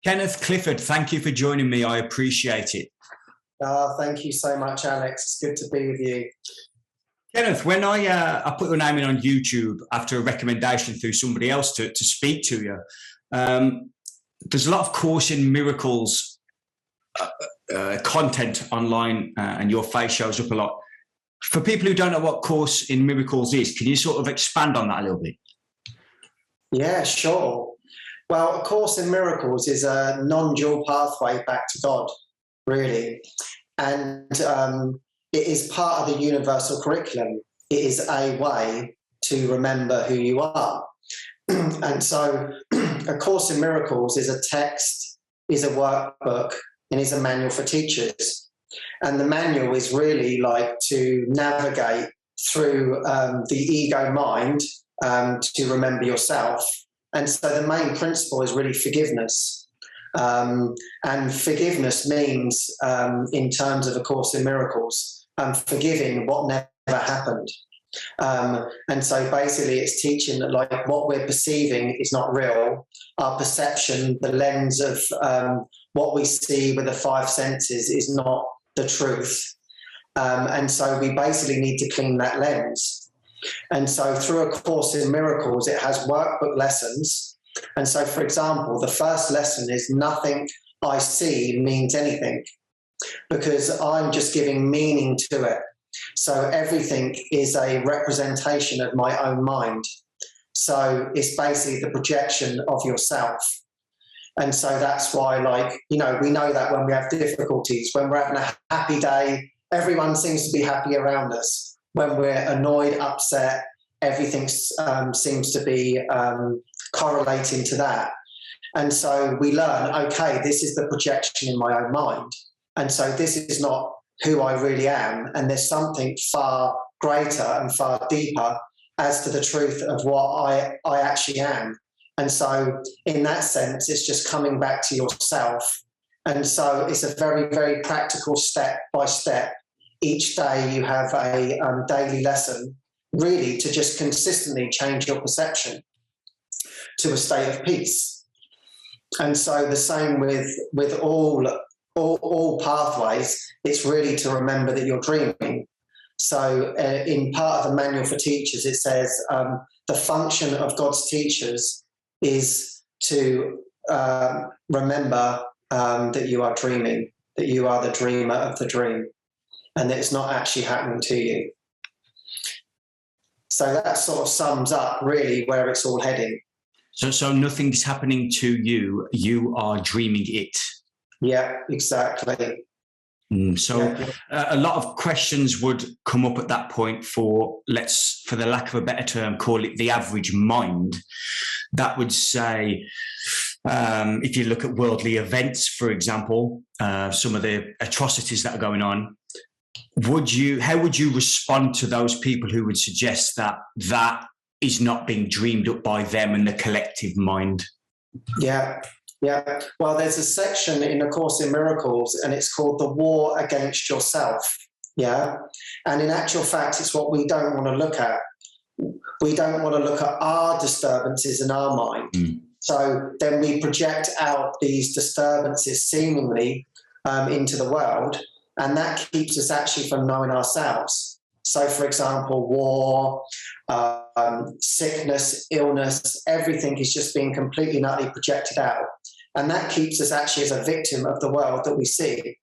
Kenneth Clifford, thank you for joining me. I appreciate it. Thank you so much, Alex. It's good to be with you. Kenneth, when I put your name in on YouTube after a recommendation through somebody else to speak to you, there's a lot of Course in Miracles content online, and your face shows up a lot. For people who don't know what Course in Miracles is, can you sort of expand on that a little bit? Yeah, sure. Well, A Course in Miracles is a non-dual pathway back to God, really. And it is part of the universal curriculum. It is a way to remember who you are. And so A Course in Miracles is a text, is a workbook, and is a manual for teachers. And the manual is really like to navigate through the ego mind to remember yourself. And so the main principle is really forgiveness. And forgiveness means, in terms of A Course in Miracles, forgiving what never happened. And so basically it's teaching that like what we're perceiving is not real. Our perception, the lens of what we see with the five senses is not the truth. And so we basically need to clean that lens. And so through A Course in Miracles, it has workbook lessons. And so, for example, the first lesson is nothing I see means anything, because I'm just giving meaning to it. So everything is a representation of my own mind. So it's basically the projection of yourself. And so that's why, like, you know, we know that when we have difficulties, when we're having a happy day, everyone seems to be happy around us. When we're annoyed, upset, everything seems to be correlating to that. And so we learn, okay, this is the projection in my own mind. And so this is not who I really am. And there's something far greater and far deeper as to the truth of what I actually am. And so in that sense, it's just coming back to yourself. And so it's a very, very practical step by step. Each day you have a daily lesson, really to just consistently change your perception to a state of peace. And so the same with all pathways, it's really to remember that you're dreaming. So in part of the manual for teachers, it says the function of God's teachers is to remember that you are dreaming, that you are the dreamer of the dream, and that it's not actually happening to you. So that sort of sums up really where it's all heading. So nothing's happening to you, you are dreaming it. Yeah, exactly. A lot of questions would come up at that point for the lack of a better term, call it the average mind. That would say, if you look at worldly events, for example, some of the atrocities that are going on, how would you respond to those people who would suggest that that is not being dreamed up by them and the collective mind? Yeah. Well, there's a section in A Course in Miracles, and it's called The War Against Yourself. Yeah. And in actual fact, it's what we don't want to look at. We don't want to look at our disturbances in our mind. So then we project out these disturbances seemingly into the world, and that keeps us actually from knowing ourselves. So, for example, war, sickness, illness, everything is just being completely and utterly projected out. And that keeps us actually as a victim of the world that we see.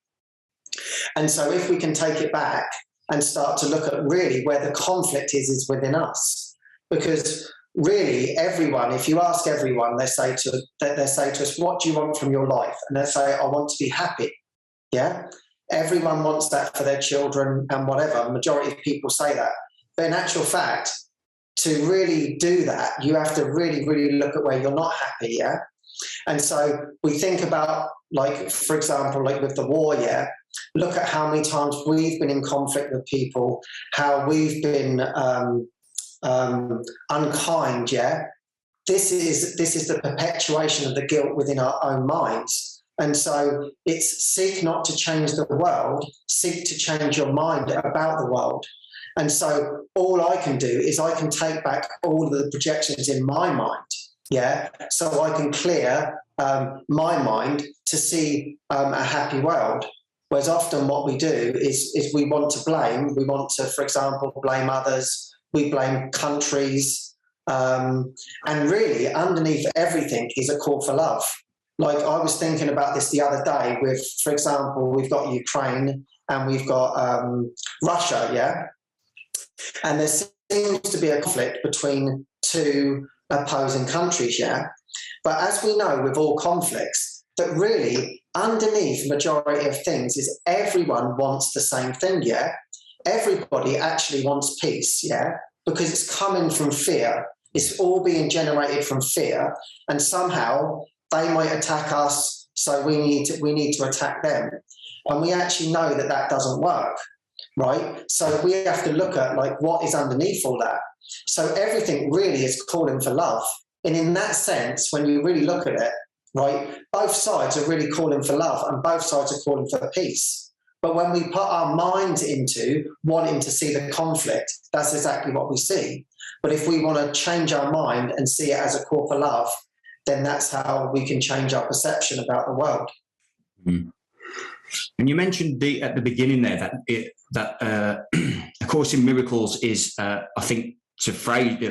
And so if we can take it back and start to look at really where the conflict is within us. Because really everyone, if you ask everyone, they say to us, what do you want from your life? And they say, I want to be happy. Yeah. Everyone wants that for their children and whatever. The majority of people say that. But in actual fact, to really do that, you have to really, really look at where you're not happy, yeah? And so we think about, like, for example, like with the war, yeah? Look at how many times we've been in conflict with people, how we've been unkind, yeah? This is the perpetuation of the guilt within our own minds. And so it's seek not to change the world, seek to change your mind about the world. And so all I can do is I can take back all of the projections in my mind, yeah? So I can clear my mind to see a happy world. Whereas often what we do is we want to blame. We want to, for example, blame others. We blame countries. And really, underneath everything is a call for love. Like, I was thinking about this the other day with, for example, we've got Ukraine and we've got Russia, yeah? And there seems to be a conflict between two opposing countries, yeah? But as we know with all conflicts, that really underneath majority of things is everyone wants the same thing, yeah? Everybody actually wants peace, yeah? Because it's coming from fear. It's all being generated from fear, and somehow they might attack us, so we need to attack them. And we actually know that that doesn't work, right? So we have to look at, like, what is underneath all that. So everything really is calling for love. And in that sense, when you really look at it, right, both sides are really calling for love and both sides are calling for peace. But when we put our minds into wanting to see the conflict, that's exactly what we see. But if we want to change our mind and see it as a call for love, then that's how we can change our perception about the world. Mm. And you mentioned at the beginning there that A Course in Miracles is, I think, to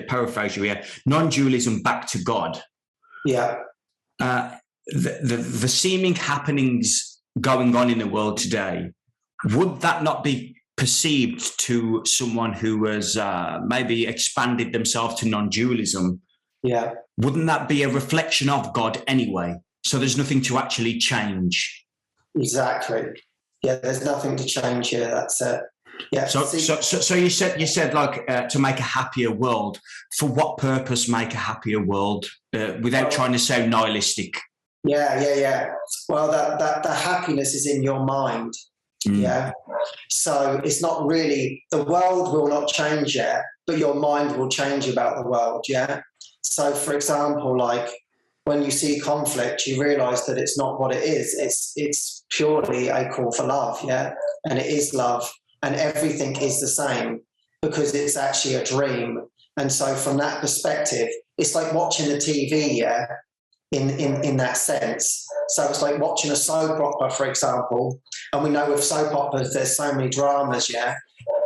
paraphrase you here, non-dualism back to God. Yeah. The seeming happenings going on in the world today, would that not be perceived to someone who has maybe expanded themselves to non-dualism? Yeah. Wouldn't that be a reflection of God anyway? So there's nothing to actually change. Exactly. Yeah, there's nothing to change here. That's it. Yeah. So you said like to make a happier world. For what purpose make a happier world without trying to sound nihilistic? Yeah. Well, the happiness is in your mind. Mm. Yeah. So it's not really, the world will not change yet, but your mind will change about the world. Yeah. So, for example, like when you see conflict, you realize that it's not what it is. It's purely a call for love. Yeah. And it is love. And everything is the same because it's actually a dream. And so from that perspective, it's like watching the TV, yeah, in that sense. So it's like watching a soap opera, for example. And we know with soap operas, there's so many dramas, yeah.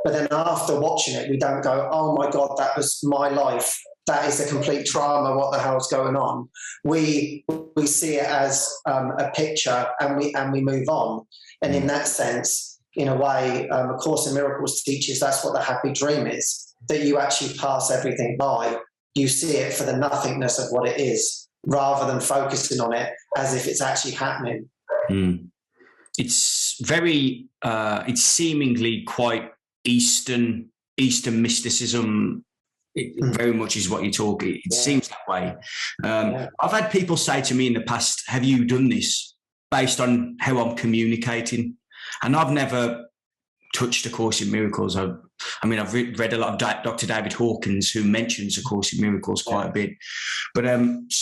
But then after watching it, we don't go, oh my God, that was my life. That is a complete drama. What the hell's going on? We see it as a picture and we move on. And in that sense, in a way, A Course in Miracles teaches that's what the happy dream is, that you actually pass everything by. You see it for the nothingness of what it is, rather than focusing on it as if it's actually happening. Mm. It's very, it's seemingly quite Eastern mysticism. It very much is what you're talking. It seems that way. I've had people say to me in the past, have you done this based on how I'm communicating? And I've never touched A Course in Miracles. I've read a lot of Dr. David Hawkins, who mentions A Course in Miracles quite a bit. But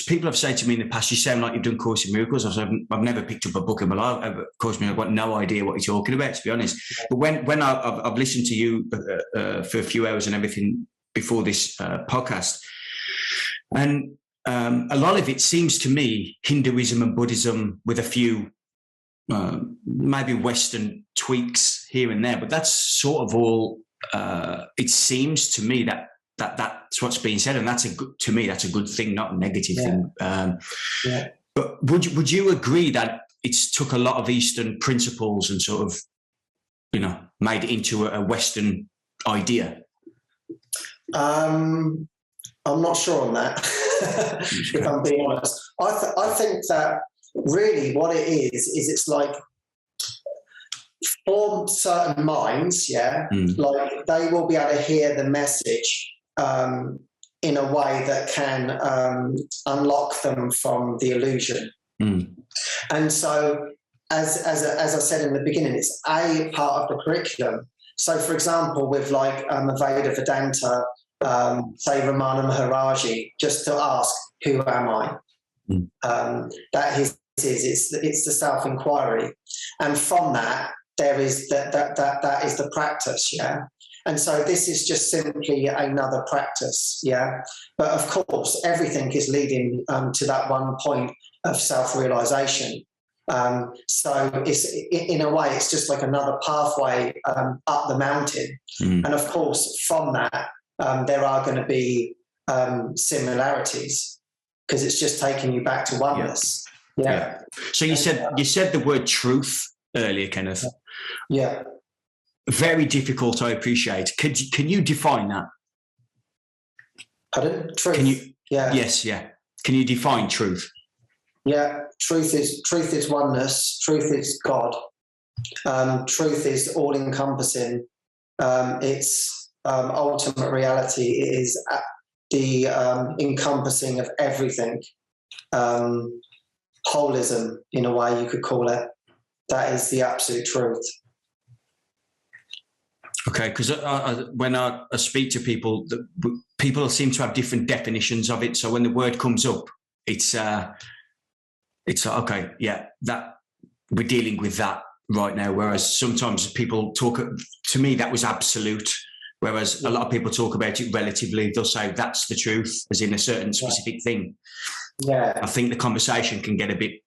people have said to me in the past, you sound like you've done Course in Miracles. I've never picked up a book in my life. Of course, I've got no idea what you're talking about, to be honest. But when I've listened to you for a few hours and everything before this podcast, and a lot of it seems to me Hinduism and Buddhism with a few maybe Western tweaks here and there, but that's sort of all. It seems to me that's what's being said, and that's a good thing, not a negative thing. But would you agree that it's took a lot of Eastern principles and sort of, made it into a Western idea? I'm not sure on that. If I'm being honest, I think that really what it is it's like for certain minds, like they will be able to hear the message in a way that can unlock them from the illusion. And so as I said in the beginning, it's a part of the curriculum. So for example, with like Advaita Vedanta, say Ramana Maharaji, just to ask, who am I? That is it's the self-inquiry, and from that there is that is the practice, and so this is just simply another practice, but of course everything is leading to that one point of self-realization. So it's, in a way, it's just like another pathway up the mountain. And of course, from that, there are going to be similarities, because it's just taking you back to oneness. Yeah. So you said the word truth earlier, Kenneth. Yeah. Very difficult, I appreciate. Can you define that? Pardon? Truth. Can you? Yeah. Yes. Yeah. Can you define truth? Yeah. Truth is oneness. Truth is God. Truth is all encompassing. It's ultimate reality. It is the encompassing of everything. Holism, in a way, you could call it. That is the absolute truth. Okay, because when I speak to people, people seem to have different definitions of it. So when the word comes up, it's okay, yeah, that we're dealing with that right now. Whereas sometimes people talk, to me, that was absolute. Whereas a lot of people talk about it relatively. They'll say that's the truth, as in a certain specific thing. Yeah, I think the conversation can get a bit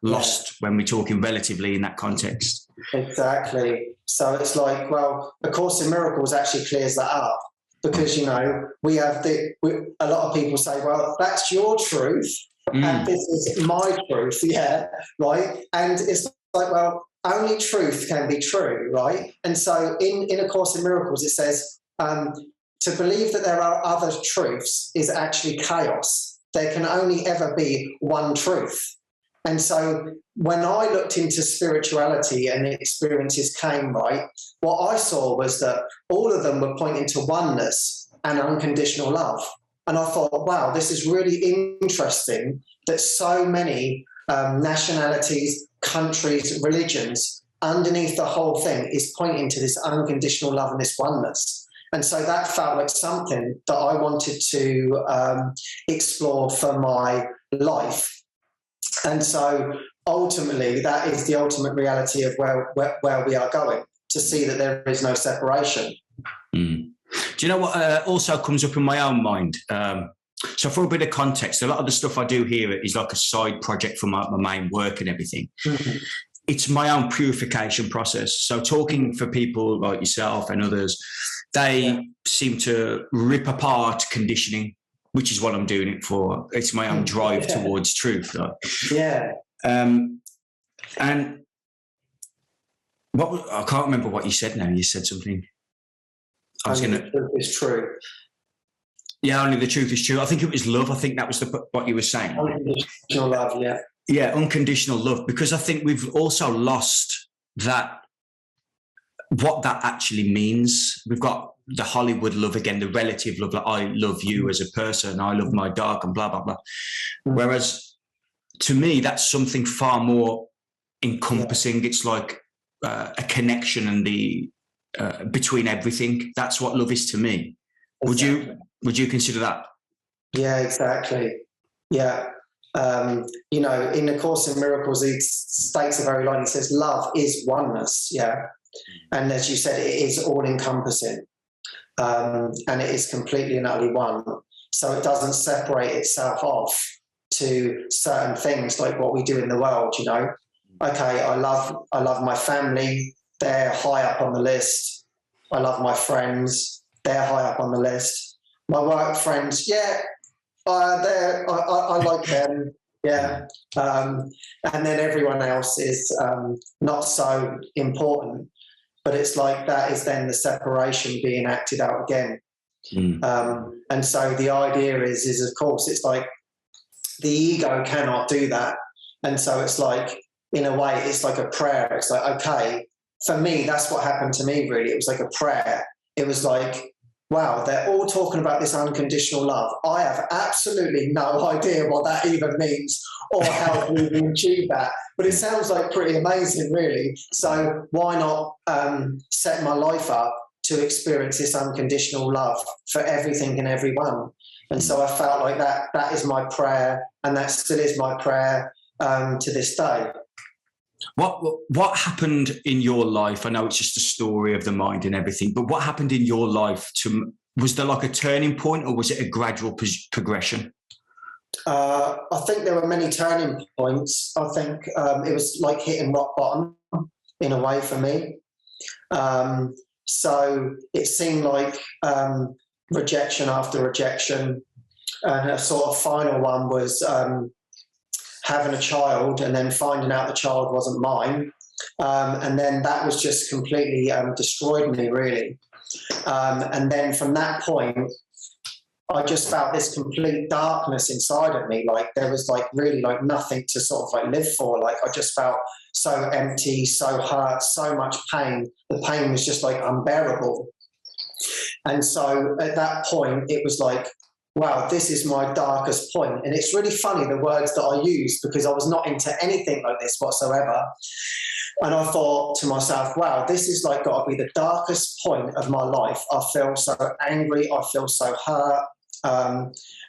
lost when we're talking relatively in that context. Exactly. So it's like, well, A Course in Miracles actually clears that up, because, you know, we have a lot of people say, well, that's your truth and this is my truth. Yeah, right. And it's like, well, only truth can be true, right? And so in A Course in Miracles, it says to believe that there are other truths is actually chaos. There can only ever be one truth. And so when I looked into spirituality and the experiences came, right, what I saw was that all of them were pointing to oneness and unconditional love. And I thought, wow, this is really interesting that so many nationalities, countries, religions, underneath the whole thing is pointing to this unconditional love and this oneness. And so that felt like something that I wanted to explore for my life. And so ultimately, that is the ultimate reality of where we are going, to see that there is no separation. Do you know what also comes up in my own mind? So for a bit of context, a lot of the stuff I do here is like a side project for my main work and everything. Mm-hmm. It's my own purification process. So talking for people like yourself and others, they seem to rip apart conditioning, which is what I'm doing it for. It's my own drive towards truth. Right? Yeah. And I can't remember what you said now. You said something. The truth is true. Yeah, only the truth is true. I think it was love. I think that was what you were saying. Unconditional love, yeah. Yeah, unconditional love. Because I think we've also lost that, what that actually means. We've got the Hollywood love again, the relative love, like I love you as a person, I love my dog and blah, blah, blah. Whereas to me, that's something far more encompassing. Yeah. It's like a connection and the between everything. That's what love is to me. Exactly. Would you consider that? Yeah, exactly. Yeah. You know, in A Course in Miracles, it states a very line. It says, love is oneness. Yeah. And as you said, it is all encompassing. And it is completely and utterly one. So it doesn't separate itself off to certain things like what we do in the world, you know. Okay, I love my family, they're high up on the list. I love my friends, they're high up on the list. My work friends, yeah, I like them, yeah. And then everyone else is not so important. But it's like that is then the separation being acted out again. And so the idea is of course, it's like the ego cannot do that. And so it's like, in a way, it's like a prayer. It's like, okay, for me, that's what happened to me, really. It was like a prayer. It was like, wow, they're all talking about this unconditional love. I have absolutely no idea what that even means or how we will achieve that. But it sounds like pretty amazing, really. So why not set my life up to experience this unconditional love for everything and everyone? And so I felt like that is my prayer, and that still is my prayer to this day. What happened in your life? I know it's just a story of the mind and everything, but what happened in your life? Was there like a turning point, or was it a gradual progression? I think there were many turning points. I think it was like hitting rock bottom in a way for me. So it seemed like rejection after rejection. And a sort of final one was having a child and then finding out the child wasn't mine. And then that was just completely destroyed me, really. And then from that point, I just felt this complete darkness inside of me. Like there was like really like nothing to sort of like live for. Like I just felt so empty, so hurt, so much pain. The pain was just like unbearable. And so at that point, it was like, wow, this is my darkest point. And it's really funny, the words that I used, because I was not into anything like this whatsoever. And I thought to myself, wow, this is like got to be the darkest point of my life. I feel so angry. I feel so hurt.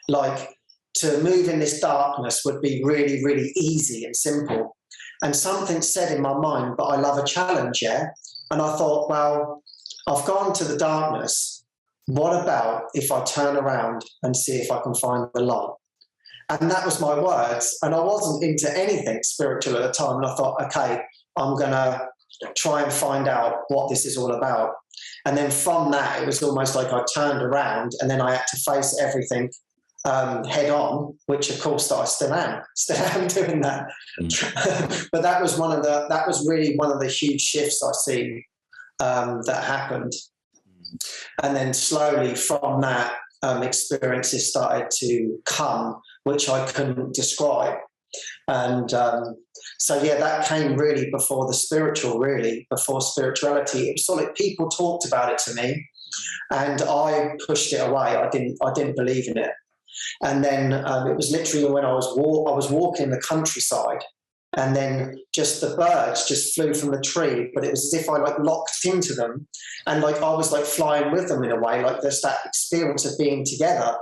Like to move in this darkness would be really, really easy and simple. And something said in my mind, but I love a challenge, yeah? And I thought, well, I've gone to the darkness. What about if I turn around and see if I can find the light? And that was my words. And I wasn't into anything spiritual at the time. And I thought, okay, I'm going to try and find out what this is all about. And then from that, it was almost like I turned around and then I had to face everything head on, which of course I still am doing that. But that was really one of the huge shifts I see that happened. And then slowly from that, experiences started to come, which I couldn't describe. And so, yeah, that came really before the spiritual, really, before spirituality. It was sort of like people talked about it to me and I pushed it away. I didn't believe in it. And then it was literally when I was walking the countryside, and then just the birds just flew from the tree, but it was as if I like locked into them and like I was like flying with them in a way, like there's that experience of being together.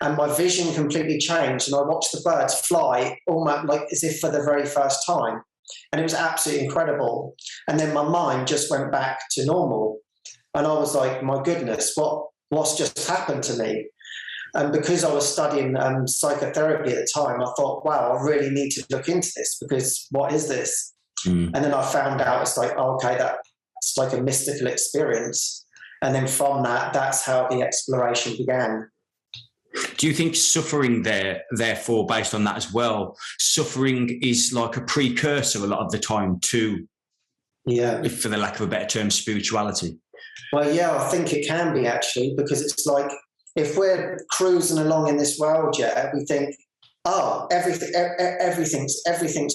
And my vision completely changed and I watched the birds fly almost like as if for the very first time. And it was absolutely incredible. And then my mind just went back to normal. And I was like, my goodness, what's just happened to me? And because I was studying psychotherapy at the time, I thought, wow, I really need to look into this because what is this? And then I found out it's like, oh, okay, that's like a mystical experience. And then from that, that's how the exploration began. Do you think suffering therefore, based on that as well, suffering is like a precursor a lot of the time to, for the lack of a better term, spirituality? Well, yeah, I think it can be actually, because it's like, if we're cruising along in this world, yeah, we think, oh, everything's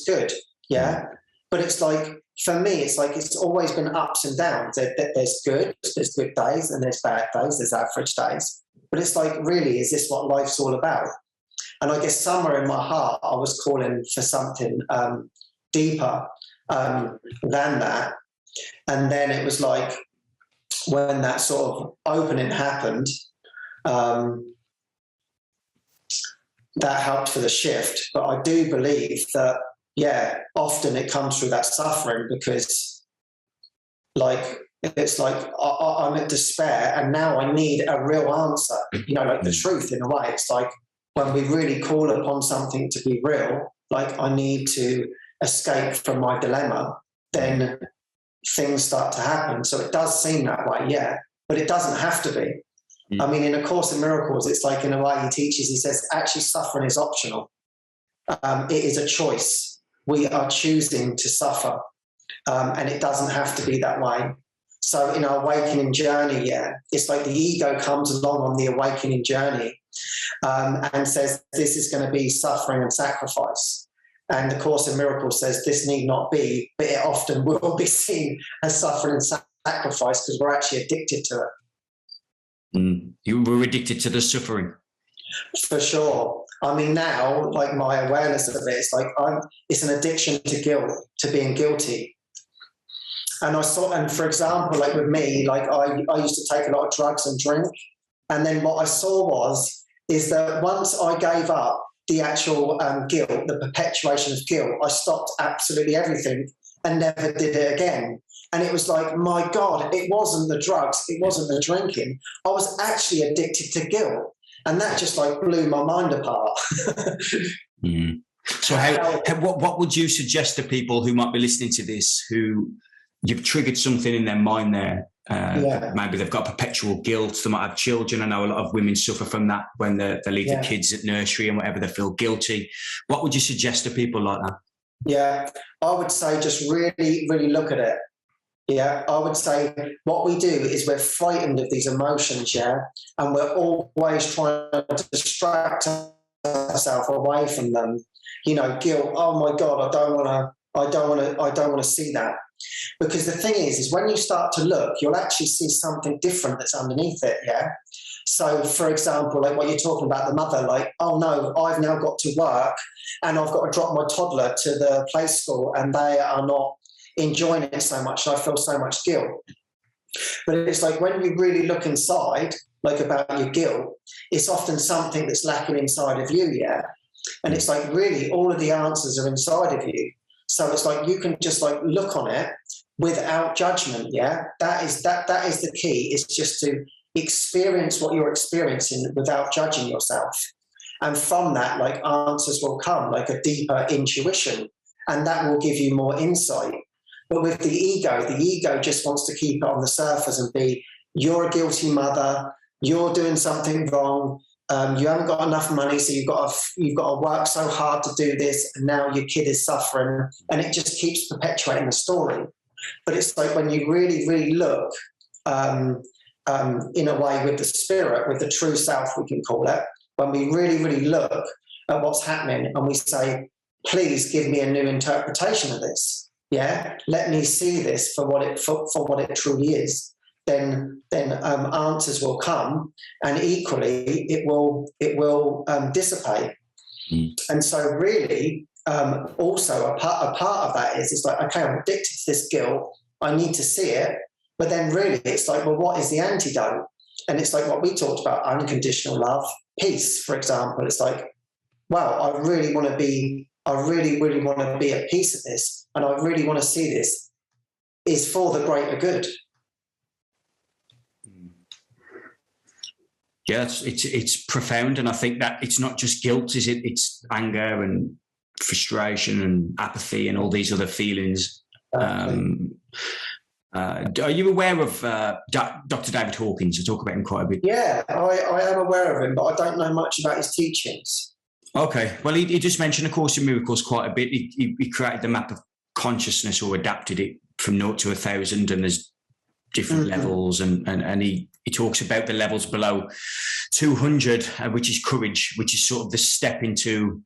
good, yeah. But it's like, for me, it's like it's always been ups and downs. There's good days and there's bad days, there's average days. But it's like, really, is this what life's all about? And I guess somewhere in my heart, I was calling for something deeper than that. And then it was like, when that sort of opening happened, that helped for the shift. But I do believe that, yeah, often it comes through that suffering because, like, it's like I'm in despair and now I need a real answer, like the truth in a way. It's like when we really call upon something to be real, like I need to escape from my dilemma, then things start to happen. So it does seem that way, yeah, but it doesn't have to be. I mean, in A Course in Miracles, it's like in a way he says, actually suffering is optional. It is a choice. We are choosing to suffer, and it doesn't have to be that way. So in our awakening journey, yeah, it's like the ego comes along on the awakening journey and says, this is going to be suffering and sacrifice. And The Course in Miracles says this need not be, but it often will be seen as suffering and sacrifice because we're actually addicted to it. You were addicted to the suffering. For sure. I mean, now, like my awareness of it, it's like it's an addiction to guilt, to being guilty. And for example, like with me, like I used to take a lot of drugs and drink. And then what I saw is that once I gave up the actual guilt, the perpetuation of guilt, I stopped absolutely everything and never did it again. And it was like, my God, it wasn't the drugs, it wasn't the drinking. I was actually addicted to guilt. And that just like blew my mind apart. Mm. So what would you suggest to people who might be listening to this, who you've triggered something in their mind there? Maybe they've got perpetual guilt. They might have children. I know a lot of women suffer from that when they leave their kids at nursery and whatever, they feel guilty. What would you suggest to people like that? Yeah, I would say just really, really look at it. Yeah, I would say what we do is we're frightened of these emotions, and we're always trying to distract ourselves away from them. You know, guilt. Oh my God, I don't want to see that. Because the thing is when you start to look, you'll actually see something different that's underneath it. Yeah. So, for example, like what you're talking about, the mother, like, oh no, I've now got to work and I've got to drop my toddler to the play school and they are not enjoying it so much. And I feel so much guilt. But it's like when you really look inside, like about your guilt, it's often something that's lacking inside of you. Yeah. And it's like really all of the answers are inside of you. So it's like you can just like look on it without judgment. Yeah. That is the key, is just to experience what you're experiencing without judging yourself. And from that, like answers will come, like a deeper intuition, and that will give you more insight. But with the ego just wants to keep it on the surface and be, you're a guilty mother, you're doing something wrong, you haven't got enough money, so you've got to work so hard to do this, and now your kid is suffering, and it just keeps perpetuating the story. But it's like when you really, really look in a way with the spirit, with the true self, we can call it, when we really, really look at what's happening and we say, please give me a new interpretation of this. Yeah, let me see this for what it truly is. Then answers will come, and equally it will dissipate. And so really, also a part of that is, it's like, okay, I'm addicted to this guilt, I need to see it. But then really it's like, well, what is the antidote? And it's like what we talked about, unconditional love, peace, for example. It's like, wow, I really want to be at peace with this, and I really want to see this is for the greater good. Yeah, it's profound, and I think that it's not just guilt, is it? It's anger and frustration and apathy and all these other feelings. Are you aware of Dr. David Hawkins? I talk about him quite a bit. Yeah, I am aware of him, but I don't know much about his teachings. Okay, well, he just mentioned A Course in Miracles quite a bit. He created the map of consciousness, or adapted it from 0 to 1,000, and there's different levels, and he talks about the levels below 200, which is courage, which is sort of the step into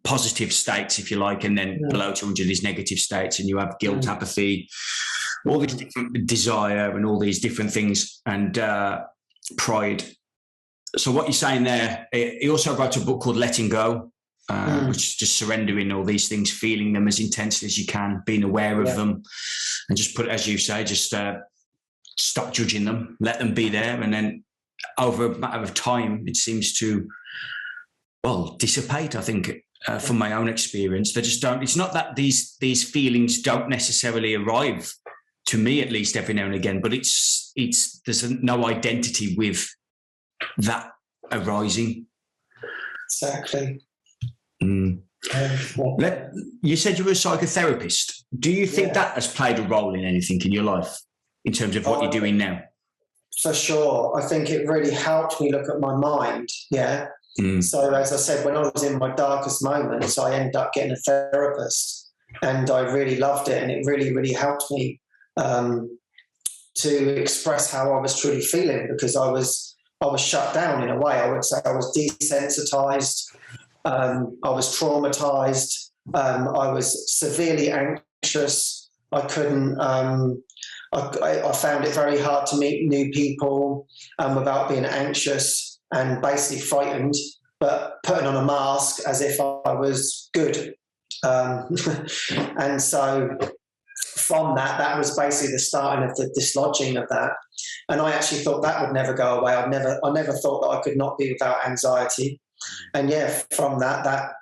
positive states, if you like, and then below 200 is negative states, and you have guilt, apathy, all these different desire, and all these different things, and pride. So what you're saying there, he also wrote a book called Letting Go, which is just surrendering all these things, feeling them as intensely as you can, being aware of them, and just put, as you say, just stop judging them, let them be there, and then over a matter of time, it seems to, well, dissipate, I think. From my own experience, they just don't. It's not that these feelings don't necessarily arrive, to me at least, every now and again, but it's there's no identity with that arising. Exactly. You said you were a psychotherapist. Do you think that has played a role in anything in your life in terms of what you're doing now? For sure. I think it really helped me look at my mind. Yeah. So as I said, when I was in my darkest moments, I ended up getting a therapist, and I really loved it, and it really, really helped me to express how I was truly feeling, because I was shut down in a way. I would say I was desensitized, I was traumatized, I was severely anxious. I couldn't. I found it very hard to meet new people without being anxious and basically frightened, but putting on a mask as if I was good. And so from that was basically the starting of the dislodging of that. And I actually thought that would never go away. I never thought that I could not be without anxiety. And from that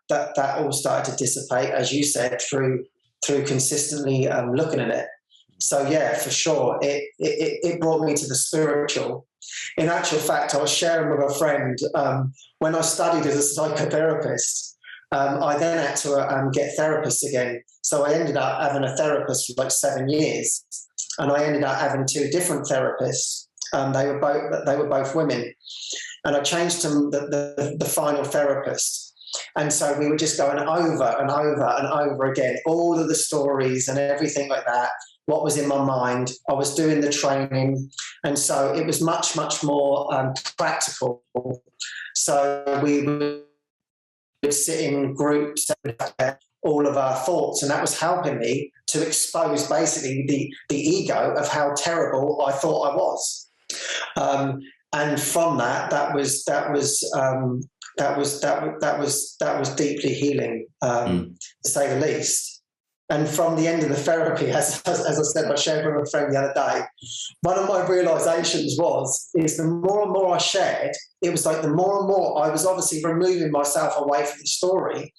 all started to dissipate, as you said, through consistently looking at it. So yeah, for sure, it brought me to the spiritual. In actual fact, I was sharing with a friend, when I studied as a psychotherapist, I then had to get therapists again. So I ended up having a therapist for like 7 years, and I ended up having 2 different therapists. They were both women, and I changed to the final therapist. And so we were just going over and over and over again, all of the stories and everything like that, what was in my mind. I was doing the training, and so it was much, much more practical. So we would sit in groups and all of our thoughts, and that was helping me to expose basically the ego of how terrible I thought I was. And from that was deeply healing, to say the least. And from the end of the therapy, as I said, I shared with a friend the other day, one of my realizations is the more and more I shared, it was like the more and more I was obviously removing myself away from the story.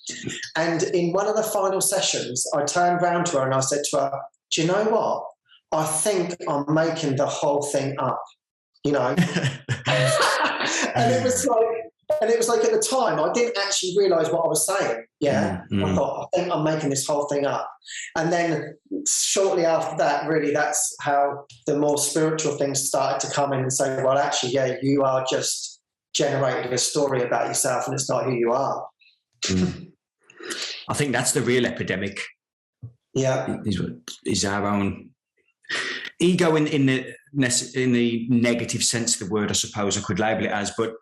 And in one of the final sessions, I turned around to her and I said to her, do you know what? I think I'm making the whole thing up, you know? And it was like at the time, I didn't actually realise what I was saying. Yeah. I thought, I think I'm making this whole thing up. And then shortly after that, really, that's how the more spiritual things started to come in and say, well, actually, yeah, you are just generating a story about yourself and it's not who you are. I think that's the real epidemic. Yeah. Is our own ego in the negative sense of the word, I suppose I could label it as. But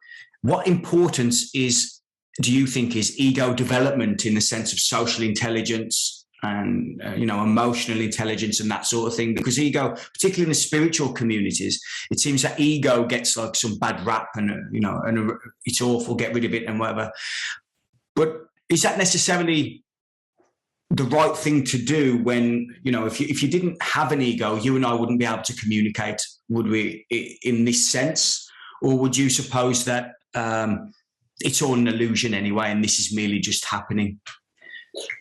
what importance do you think is ego development in the sense of social intelligence and emotional intelligence and that sort of thing? Because ego, particularly in the spiritual communities, it seems that ego gets like some bad rap and it's awful, get rid of it and whatever. But is that necessarily the right thing to do when, if you didn't have an ego, you and I wouldn't be able to communicate, would we, in this sense? Or would you suppose that it's all an illusion anyway and this is merely just happening?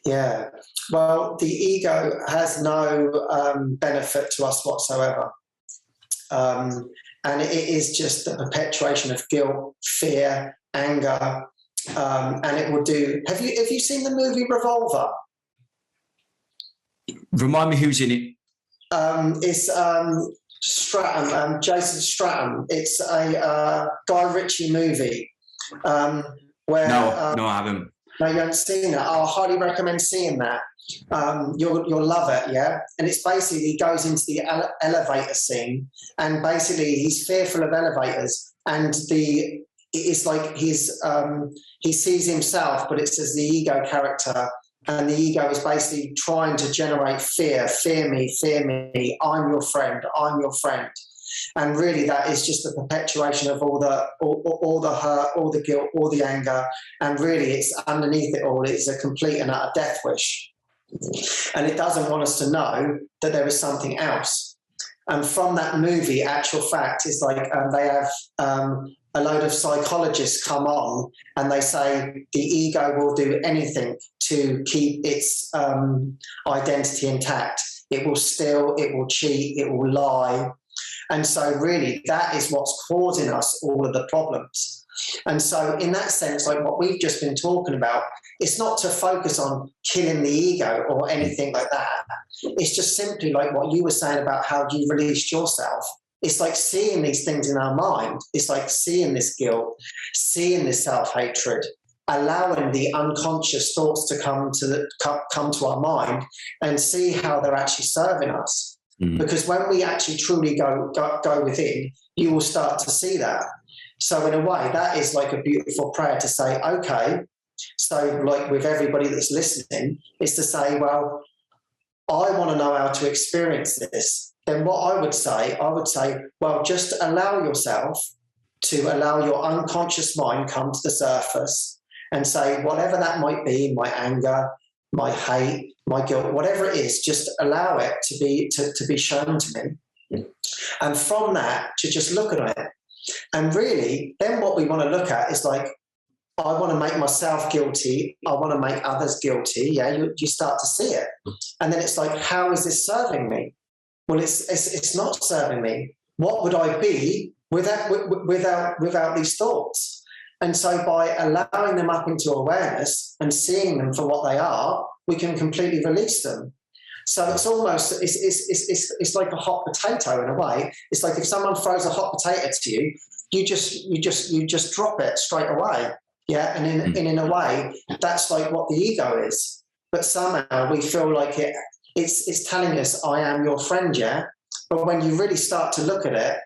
Yeah. Well, the ego has no benefit to us whatsoever. And it is just the perpetuation of guilt, fear, anger, and it will do... Have you seen the movie Revolver? Remind me who's in it. It's Stratham, Jason Stratham. It's a Guy Ritchie movie. Where no, I haven't. No, you haven't seen it. I highly recommend seeing that. You'll love it, yeah. And it's basically, he goes into the elevator scene, and basically he's fearful of elevators, and it's like he sees himself, but it's as the ego character. And the ego is basically trying to generate fear. Fear me, I'm your friend. And really that is just the perpetuation of all the hurt, all the guilt, all the anger. And really it's underneath it all, it's a complete and utter death wish. And it doesn't want us to know that there is something else. And from that movie, actual fact, is like they have a load of psychologists come on and they say the ego will do anything to keep its identity intact. It will steal, it will cheat, it will lie. And so really that is what's causing us all of the problems. And so in that sense, like what we've just been talking about, it's not to focus on killing the ego or anything like that. It's just simply like what you were saying about how you released yourself. It's like seeing these things in our mind. It's like seeing this guilt, seeing this self-hatred, allowing the unconscious thoughts to come to our mind and see how they're actually serving us. Mm. Because when we actually truly go within, you will start to see that. So in a way, that is like a beautiful prayer to say, okay, so like with everybody that's listening, is to say, well, I want to know how to experience this. Then what I would say, well, just allow yourself to allow your unconscious mind come to the surface and say, whatever that might be, my anger, my hate, my guilt, whatever it is, just allow it to be shown to me. And from that, to just look at it. And really, then what we want to look at is like, I want to make myself guilty. I want to make others guilty. Yeah, you start to see it. And then it's like, how is this serving me? well, it's not serving me. What would I be without these thoughts? And so by allowing them up into awareness and seeing them for what they are, we can completely release them. So it's almost, it's like a hot potato in a way. It's like if someone throws a hot potato to you, you just drop it straight away. Yeah. And in a way, that's like what the ego is. But somehow we feel like it's telling us, I am your friend. Yeah. But when you really start to look at it,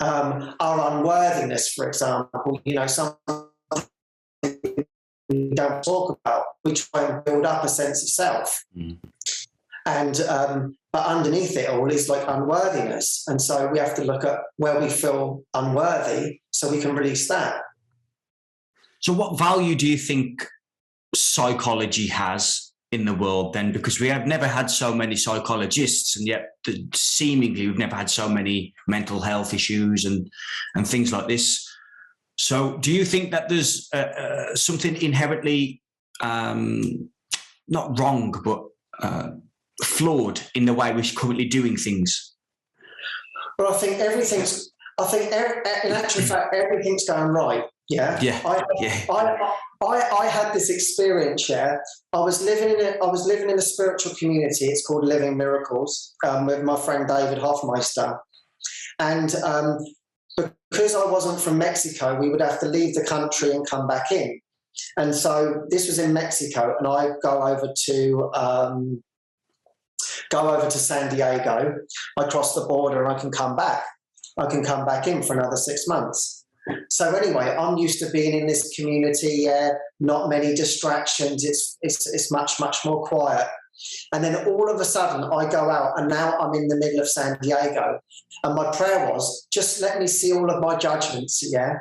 our unworthiness, for example, something we don't talk about, we try and build up a sense of self. And but underneath it all is like unworthiness. And so we have to look at where we feel unworthy so we can release that. So what value do you think psychology has in the world then? Because we have never had so many psychologists, and yet seemingly we've never had so many mental health issues and things like this. So do you think that there's something inherently not wrong, but flawed in the way we're currently doing things? Well, I think in actual fact, everything's going right. Yeah. Yeah. I had this experience. Yeah. I was living in a spiritual community. It's called Living Miracles, with my friend David Hawkins. And because I wasn't from Mexico, we would have to leave the country and come back in. And so this was in Mexico, and I go over to San Diego. I cross the border and I can come back. I can come back in for another 6 months. So anyway, I'm used to being in this community. Not many distractions. It's much more quiet. And then all of a sudden, I go out, and now I'm in the middle of San Diego. And my prayer was, just let me see all of my judgments. Yeah.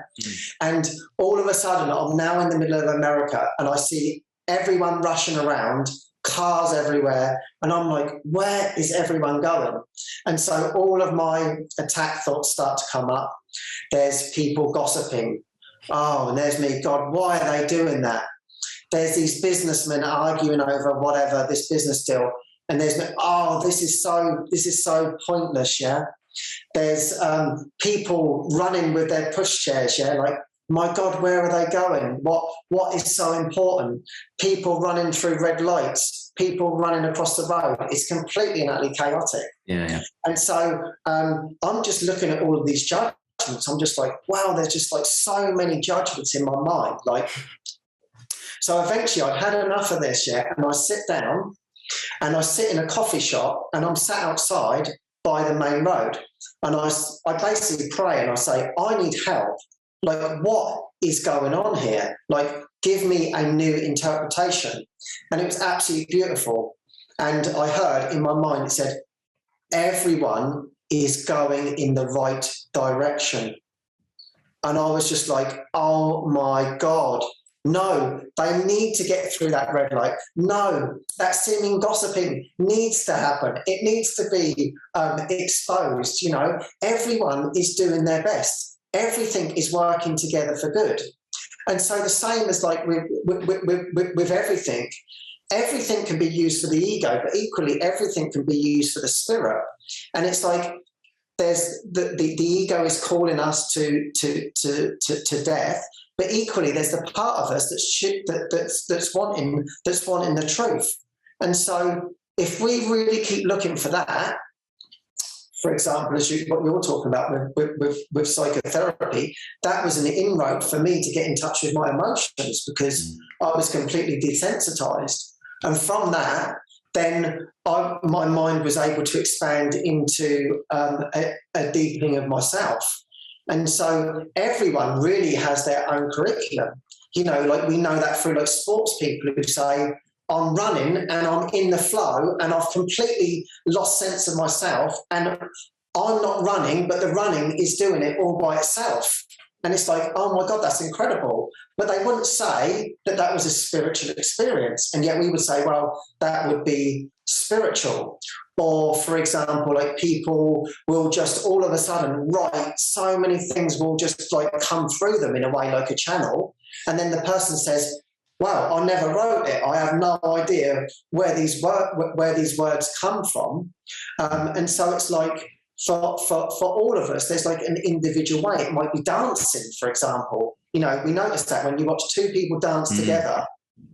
And all of a sudden, I'm now in the middle of America, and I see everyone rushing around. Cars everywhere, and I'm like, where is everyone going? And so all of my attack thoughts start to come up. There's people gossiping. Oh, and there's me. God, why are they doing that? There's these businessmen arguing over whatever, this business deal. And there's, oh, this is so pointless. Yeah. There's people running with their pushchairs. Yeah. Like, my God, where are they going? What is so important? People running through red lights, people running across the road. It's completely and utterly chaotic. Yeah. And so I'm just looking at all of these judgments. I'm just like, wow, there's just like so many judgments in my mind. Like, so eventually I'd had enough of this, yeah, and I sit down and I sit in a coffee shop, and I'm sat outside by the main road, and I basically pray, and I say, I need help. Like, what is going on here? Like, give me a new interpretation. And it was absolutely beautiful. And I heard in my mind, it said, everyone is going in the right direction. And I was just like, oh my God, no, they need to get through that red light. No, that seeming gossiping needs to happen. It needs to be exposed. Everyone is doing their best. Everything is working together for good. And so the same as like with everything can be used for the ego, but equally everything can be used for the spirit. And it's like there's the ego is calling us to death, but equally there's the part of us that's wanting the truth. And so if we really keep looking for that, for example, what you're talking about with psychotherapy, that was an inroad for me to get in touch with my emotions, because I was completely desensitized. And from that, then my mind was able to expand into a deepening of myself. And so everyone really has their own curriculum. Like we know that through like sports people who say, I'm running and I'm in the flow and I've completely lost sense of myself, and I'm not running, but the running is doing it all by itself. And it's like, oh my God, that's incredible. But they wouldn't say that was a spiritual experience. And yet we would say, well, that would be spiritual. Or, for example, like people will just all of a sudden write, so many things will just like come through them in a way like a channel. And then the person says, wow, I never wrote it. I have no idea where these words come from. And so it's like, for all of us, there's like an individual way. It might be dancing, for example. You know, we notice that when you watch two people dance together,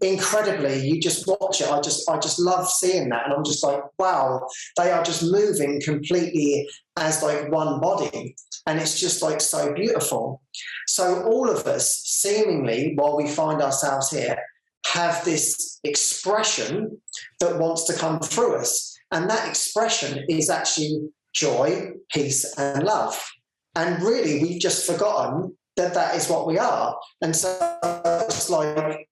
incredibly, you just watch it. I just love seeing that. And I'm just like, wow, they are just moving completely as like one body. And it's just like so beautiful. So all of us, seemingly, while we find ourselves here, have this expression that wants to come through us. And that expression is actually joy, peace, and love. And really, we've just forgotten that that is what we are. And so it's like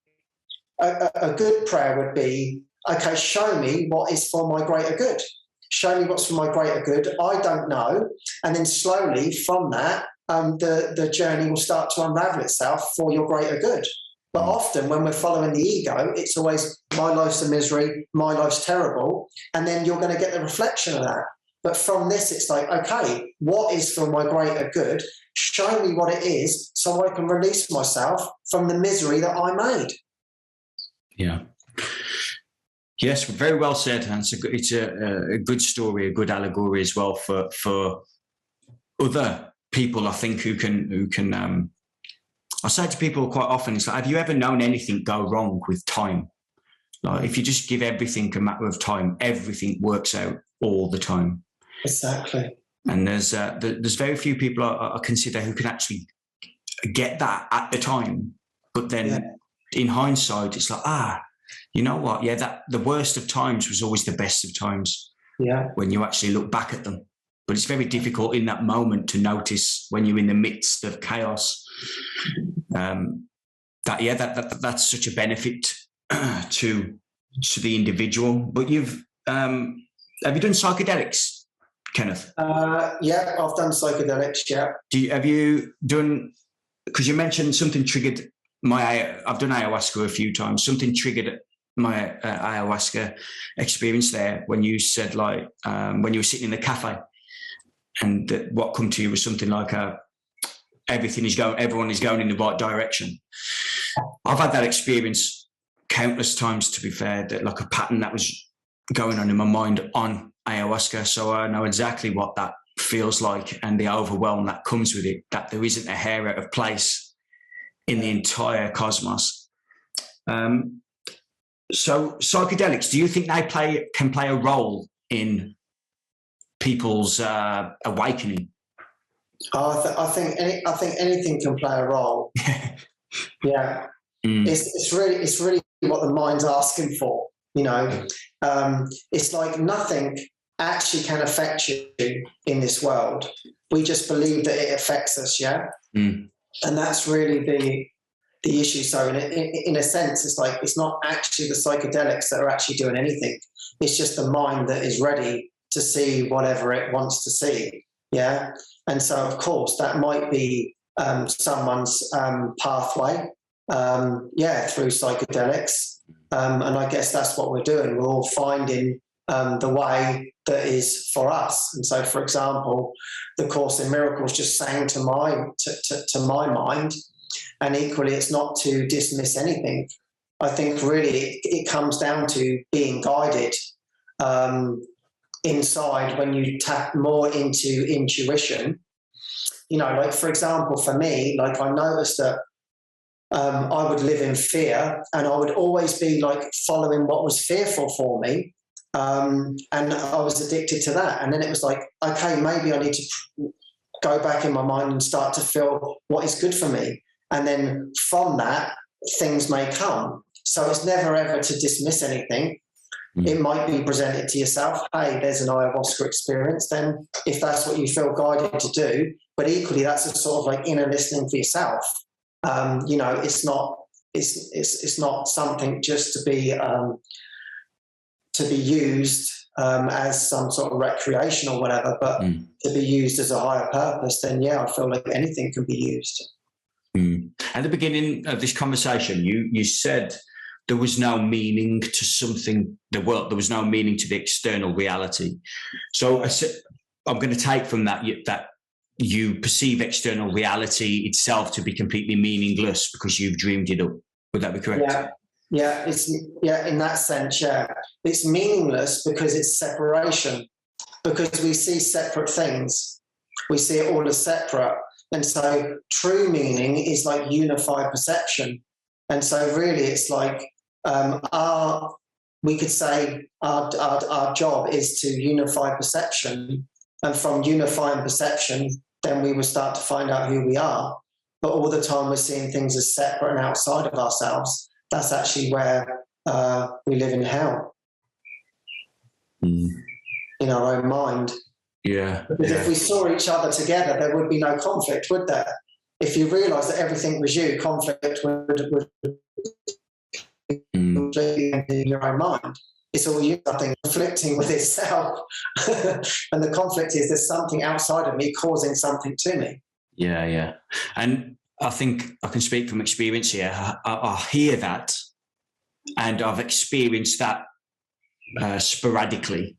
a good prayer would be, okay, show me what is for my greater good. Show me what's for my greater good. I don't know. And then slowly from that, the journey will start to unravel itself for your greater good. But often when we're following the ego, it's always my life's a misery, my life's terrible. And then you're going to get the reflection of that. But from this, it's like, okay, what is for my greater good? Show me what it is so I can release myself from the misery that I made. Yeah. Yes, very well said. And it's a good story, a good allegory as well for other people, I think, who can I say to people quite often, it's like, have you ever known anything go wrong with time? Like, if you just give everything a matter of time, everything works out all the time. Exactly. And there's very few people I consider who can actually get that at the time. But then in hindsight, it's like, you know what? Yeah, that the worst of times was always the best of times. Yeah. When you actually look back at them. But it's very difficult in that moment to notice when you're in the midst of chaos. That's such a benefit to the individual. But have you done psychedelics, Kenneth? Yeah, I've done psychedelics. Yeah. Have you done? Because you mentioned something triggered I've done ayahuasca a few times. Something triggered my ayahuasca experience there when you said, like, when you were sitting in the cafe, and what come to you was something like everyone is going in the right direction. I've had that experience countless times, to be fair, that like a pattern that was going on in my mind on ayahuasca. So I know exactly what that feels like and the overwhelm that comes with it, that there isn't a hair out of place in the entire cosmos. So psychedelics, do you think they can play a role in people's awakening? I think anything can play a role. Yeah. It's really what the mind's asking for. You know, it's like nothing actually can affect you in this world. We just believe that it affects us. Yeah. And that's really the issue. So in a sense, it's like, it's not actually the psychedelics that are actually doing anything. It's just the mind that is ready to see whatever it wants to see. Yeah. And so, of course, that might be someone's pathway, through psychedelics. And I guess that's what we're doing. We're all finding the way that is for us. And so, for example, the Course in Miracles just sang to my mind. And equally, it's not to dismiss anything. I think really it comes down to being guided inside when you tap more into intuition. You know, like, for example, for me, like, I noticed that I would live in fear and I would always be like following what was fearful for me. And I was addicted to that. And then it was like, okay, maybe I need to go back in my mind and start to feel what is good for me. And then from that, things may come. So it's never ever to dismiss anything. It might be presented to yourself, hey, there's an ayahuasca experience, then if that's what you feel guided to do. But equally, that's a sort of like inner listening for yourself. You know, it's not something just to be used as some sort of recreation or whatever, but to be used as a higher purpose, then yeah, I feel like anything can be used. At the beginning of this conversation, you said there was no meaning to something, there was no meaning to the external reality. So I'm going to take from that you perceive external reality itself to be completely meaningless because you've dreamed it up. Would that be correct? Yeah, in that sense, yeah. It's meaningless because it's separation, because we see separate things. We see it all as separate. And so true meaning is like unified perception. And so really it's like we could say our job is to unify perception. And from unifying perception, then we will start to find out who we are. But all the time we're seeing things as separate and outside of ourselves. That's actually where we live in hell. In our own mind. Yeah. Because if we saw each other together, there would be no conflict, would there? If you realise that everything was you, conflict would in your own mind. It's all you, nothing conflicting with itself. And the conflict is there's something outside of me causing something to me. Yeah, yeah. And I think I can speak from experience here. I hear that, and I've experienced that sporadically,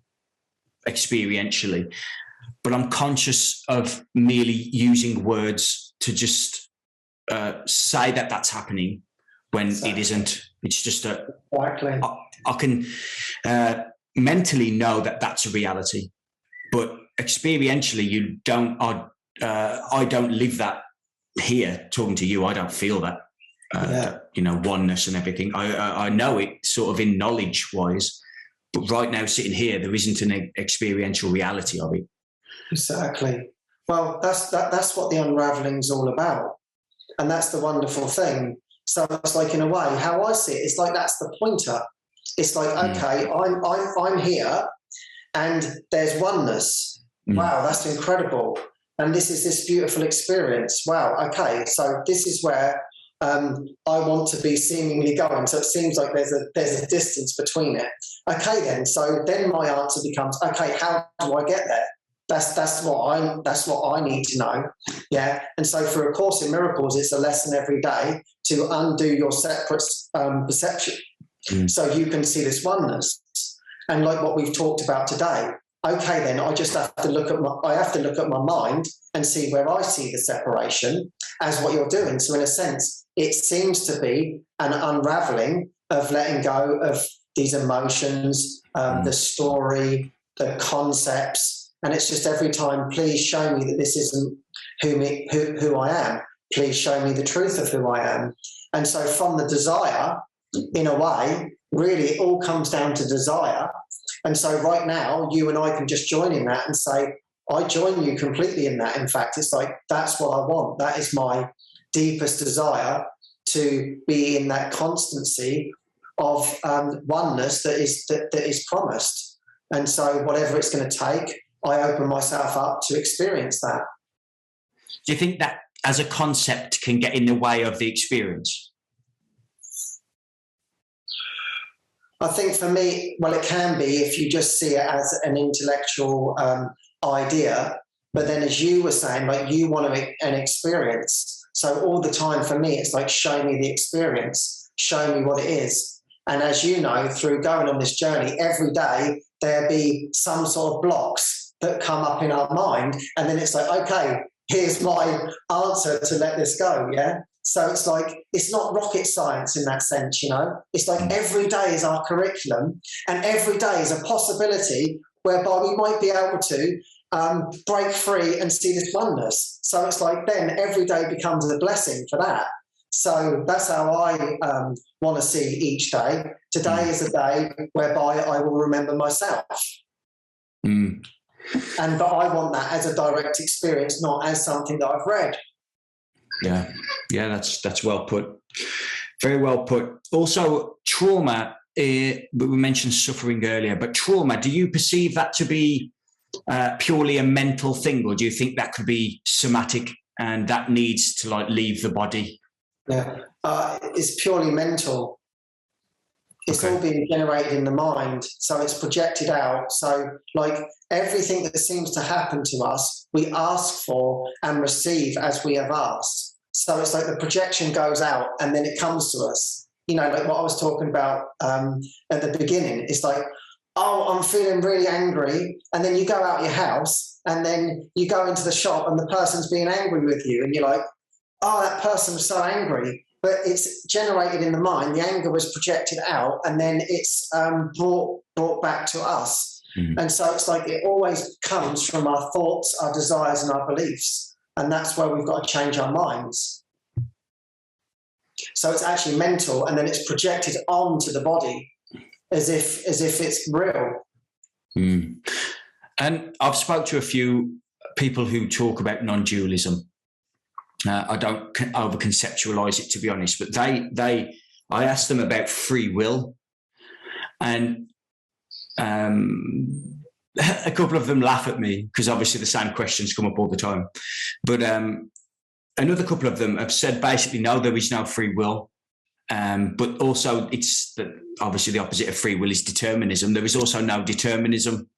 experientially. But I'm conscious of merely using words to just say that that's happening when it isn't. It's just I can mentally know that that's a reality, but experientially, you don't. I don't live that here. Talking to you, I don't feel that. Oneness and everything. I know it sort of in knowledge wise, but right now sitting here, there isn't an experiential reality of it. Exactly. Well, that's what the unraveling is all about, and that's the wonderful thing. So it's like, in a way, how I see it, it's like that's the pointer. It's like, okay, I'm here, and there's oneness. Wow, that's incredible. And this is this beautiful experience. Wow, okay, so this is where I want to be seemingly going. So it seems like there's a distance between it. Okay, so then my answer becomes, okay, how do I get there? That's what I need to know. Yeah. And so for A Course in Miracles, it's a lesson every day to undo your separate perception, so you can see this oneness. And like what we've talked about today. Okay, then I just have to look at my mind and see where I see the separation as what you're doing. So in a sense, it seems to be an unraveling of letting go of these emotions, the story, the concepts. And it's just every time, please show me that this isn't who I am. Please show me the truth of who I am. And so from the desire, in a way, really it all comes down to desire. And so right now, you and I can just join in that and say, I join you completely in that. In fact, it's like, that's what I want. That is my deepest desire, to be in that constancy of oneness that is promised. And so whatever it's going to take, I open myself up to experience that. Do you think that as a concept can get in the way of the experience? I think for me, well, it can be if you just see it as an intellectual idea. But then, as you were saying, like, you want an experience. So all the time for me, it's like, show me the experience, show me what it is. And as you know, through going on this journey, every day there be some sort of blocks that come up in our mind, and then it's like, okay, here's my answer to let this go. Yeah. So it's like, it's not rocket science in that sense, It's like every day is our curriculum, and every day is a possibility whereby we might be able to break free and see this oneness. So it's like, then every day becomes a blessing for that. So that's how I want to see each day. Today is a day whereby I will remember myself. But I want that as a direct experience, not as something that I've read. Yeah, that's well put. Very well put. Also, trauma, we mentioned suffering earlier, but trauma, do you perceive that to be purely a mental thing, or do you think that could be somatic and that needs to leave the body? Yeah, it's purely mental. It's all being generated in the mind, so it's projected out. So, like, everything that seems to happen to us, we ask for and receive as we have asked. So it's like the projection goes out and then it comes to us. Like what I was talking about at the beginning. It's like, oh, I'm feeling really angry. And then you go out your house and then you go into the shop and the person's being angry with you. And you're like, oh, that person was so angry. but it's generated in the mind. The anger was projected out, and then it's brought back to us. And so it's like it always comes from our thoughts, our desires, and our beliefs, and that's where we've got to change our minds. So it's actually mental, and then it's projected onto the body as if it's real. And I've spoke to a few people who talk about non-dualism. I don't over-conceptualize it, to be honest, but I asked them about free will, and a couple of them laugh at me because obviously the same questions come up all the time. But another couple of them have said basically, no, there is no free will. But also it's obviously the opposite of free will is determinism. There is also no determinism.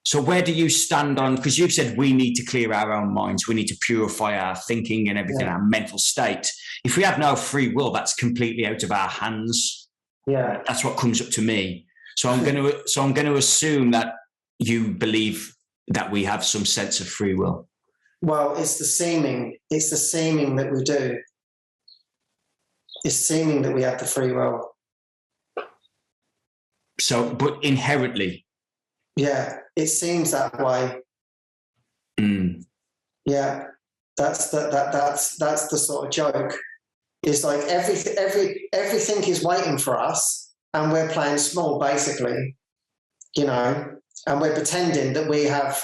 So where do you stand on, because you've said we need to clear our own minds, we need to purify our thinking and everything, our mental state. If we have no free will, that's completely out of our hands. Yeah. That's what comes up to me. So I'm going to assume that you believe that we have some sense of free will. Well, it's the seeming that we do. It's seeming that we have the free will. So, but inherently. Yeah, it seems that way. Yeah, that's the sort of joke. It's like everything is waiting for us, and we're playing small, basically, and we're pretending that we have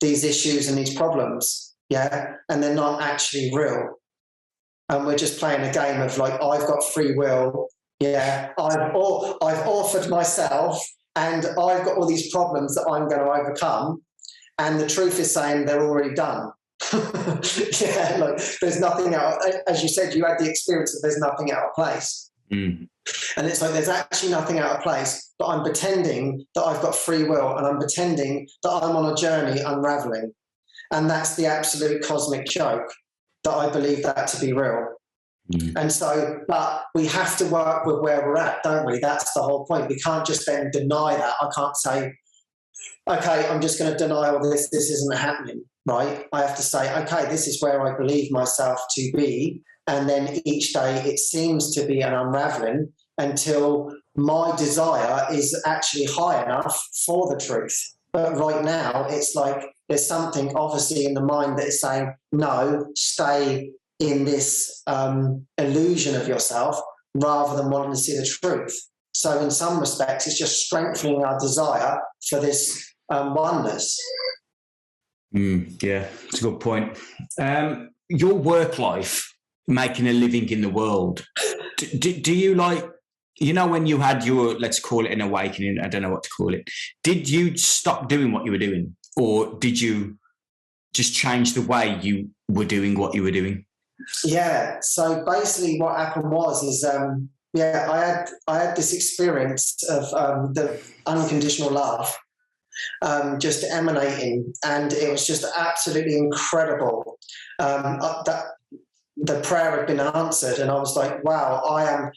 these issues and these problems, and they're not actually real. And we're just playing a game of like, I've got free will, I've offered myself, and I've got all these problems that I'm going to overcome, and the truth is saying they're already done. Like there's nothing out. As you said, you had the experience of there's nothing out of place. And it's like there's actually nothing out of place, but I'm pretending that I've got free will, and I'm pretending that I'm on a journey unraveling. And that's the absolute cosmic joke, that I believe that to be real. And so, but we have to work with where we're at, don't we? That's the whole point. We can't just then deny that. I can't say, okay, I'm just going to deny all this isn't happening, right? I have to say, okay, this is where I believe myself to be. And then each day it seems to be an unraveling until my desire is actually high enough for the truth. But right now, it's like there's something obviously in the mind that is saying, no, stay in this illusion of yourself rather than wanting to see the truth. So in some respects, it's just strengthening our desire for this oneness. Yeah, it's a good point. Your work life, making a living in the world, do you like, when you had your, let's call it an awakening, I don't know what to call it, did you stop doing what you were doing? Or did you just change the way you were doing what you were doing? Yeah. So basically what happened was I had this experience of the unconditional love just emanating, and it was just absolutely incredible. That the prayer had been answered, and I was like, wow, I am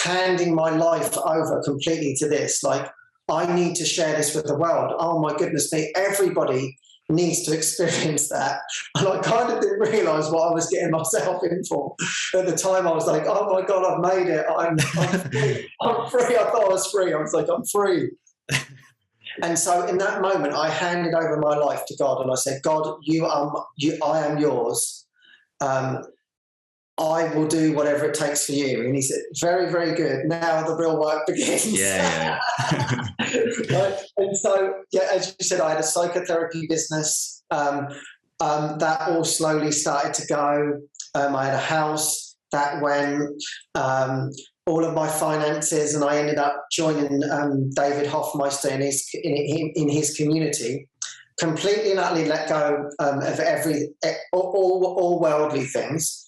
handing my life over completely to this. Like, I need to share this with the world. Oh my goodness me, everybody needs to experience that. And I kind of didn't realise what I was getting myself in for. At the time I was like, oh my God, I've made it. I'm free. I'm free. I thought I was free. I was like, I'm free. And so in that moment, I handed over my life to God, and I said, God, I am yours. I will do whatever it takes for you. And he said, very, very good. Now the real work begins. Yeah. Right? And so, as you said, I had a psychotherapy business. That all slowly started to go. I had a house that went, all of my finances, and I ended up joining David Hawkins in his community. Completely and utterly let go of all worldly things.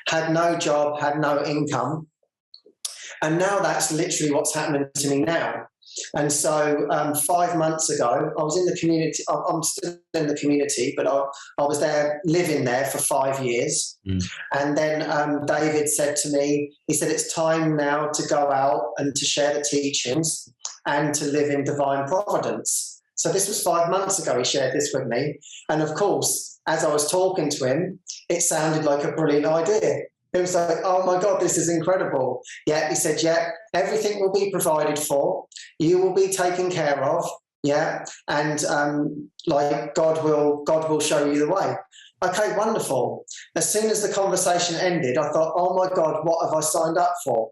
Had no job, had no income. And now that's literally what's happening to me now. And so 5 months ago, I was in the community. I'm still in the community, but I was there, living there for 5 years. And then David said to me, he said, it's time now to go out and to share the teachings and to live in divine providence. So this was 5 months ago, he shared this with me. And of course, as I was talking to him, it sounded like a brilliant idea. It was like, oh my God, this is incredible. Yeah, he said, yeah, everything will be provided for. You will be taken care of. Yeah, and like God will show you the way. Okay, wonderful. As soon as the conversation ended, I thought, oh my God, what have I signed up for?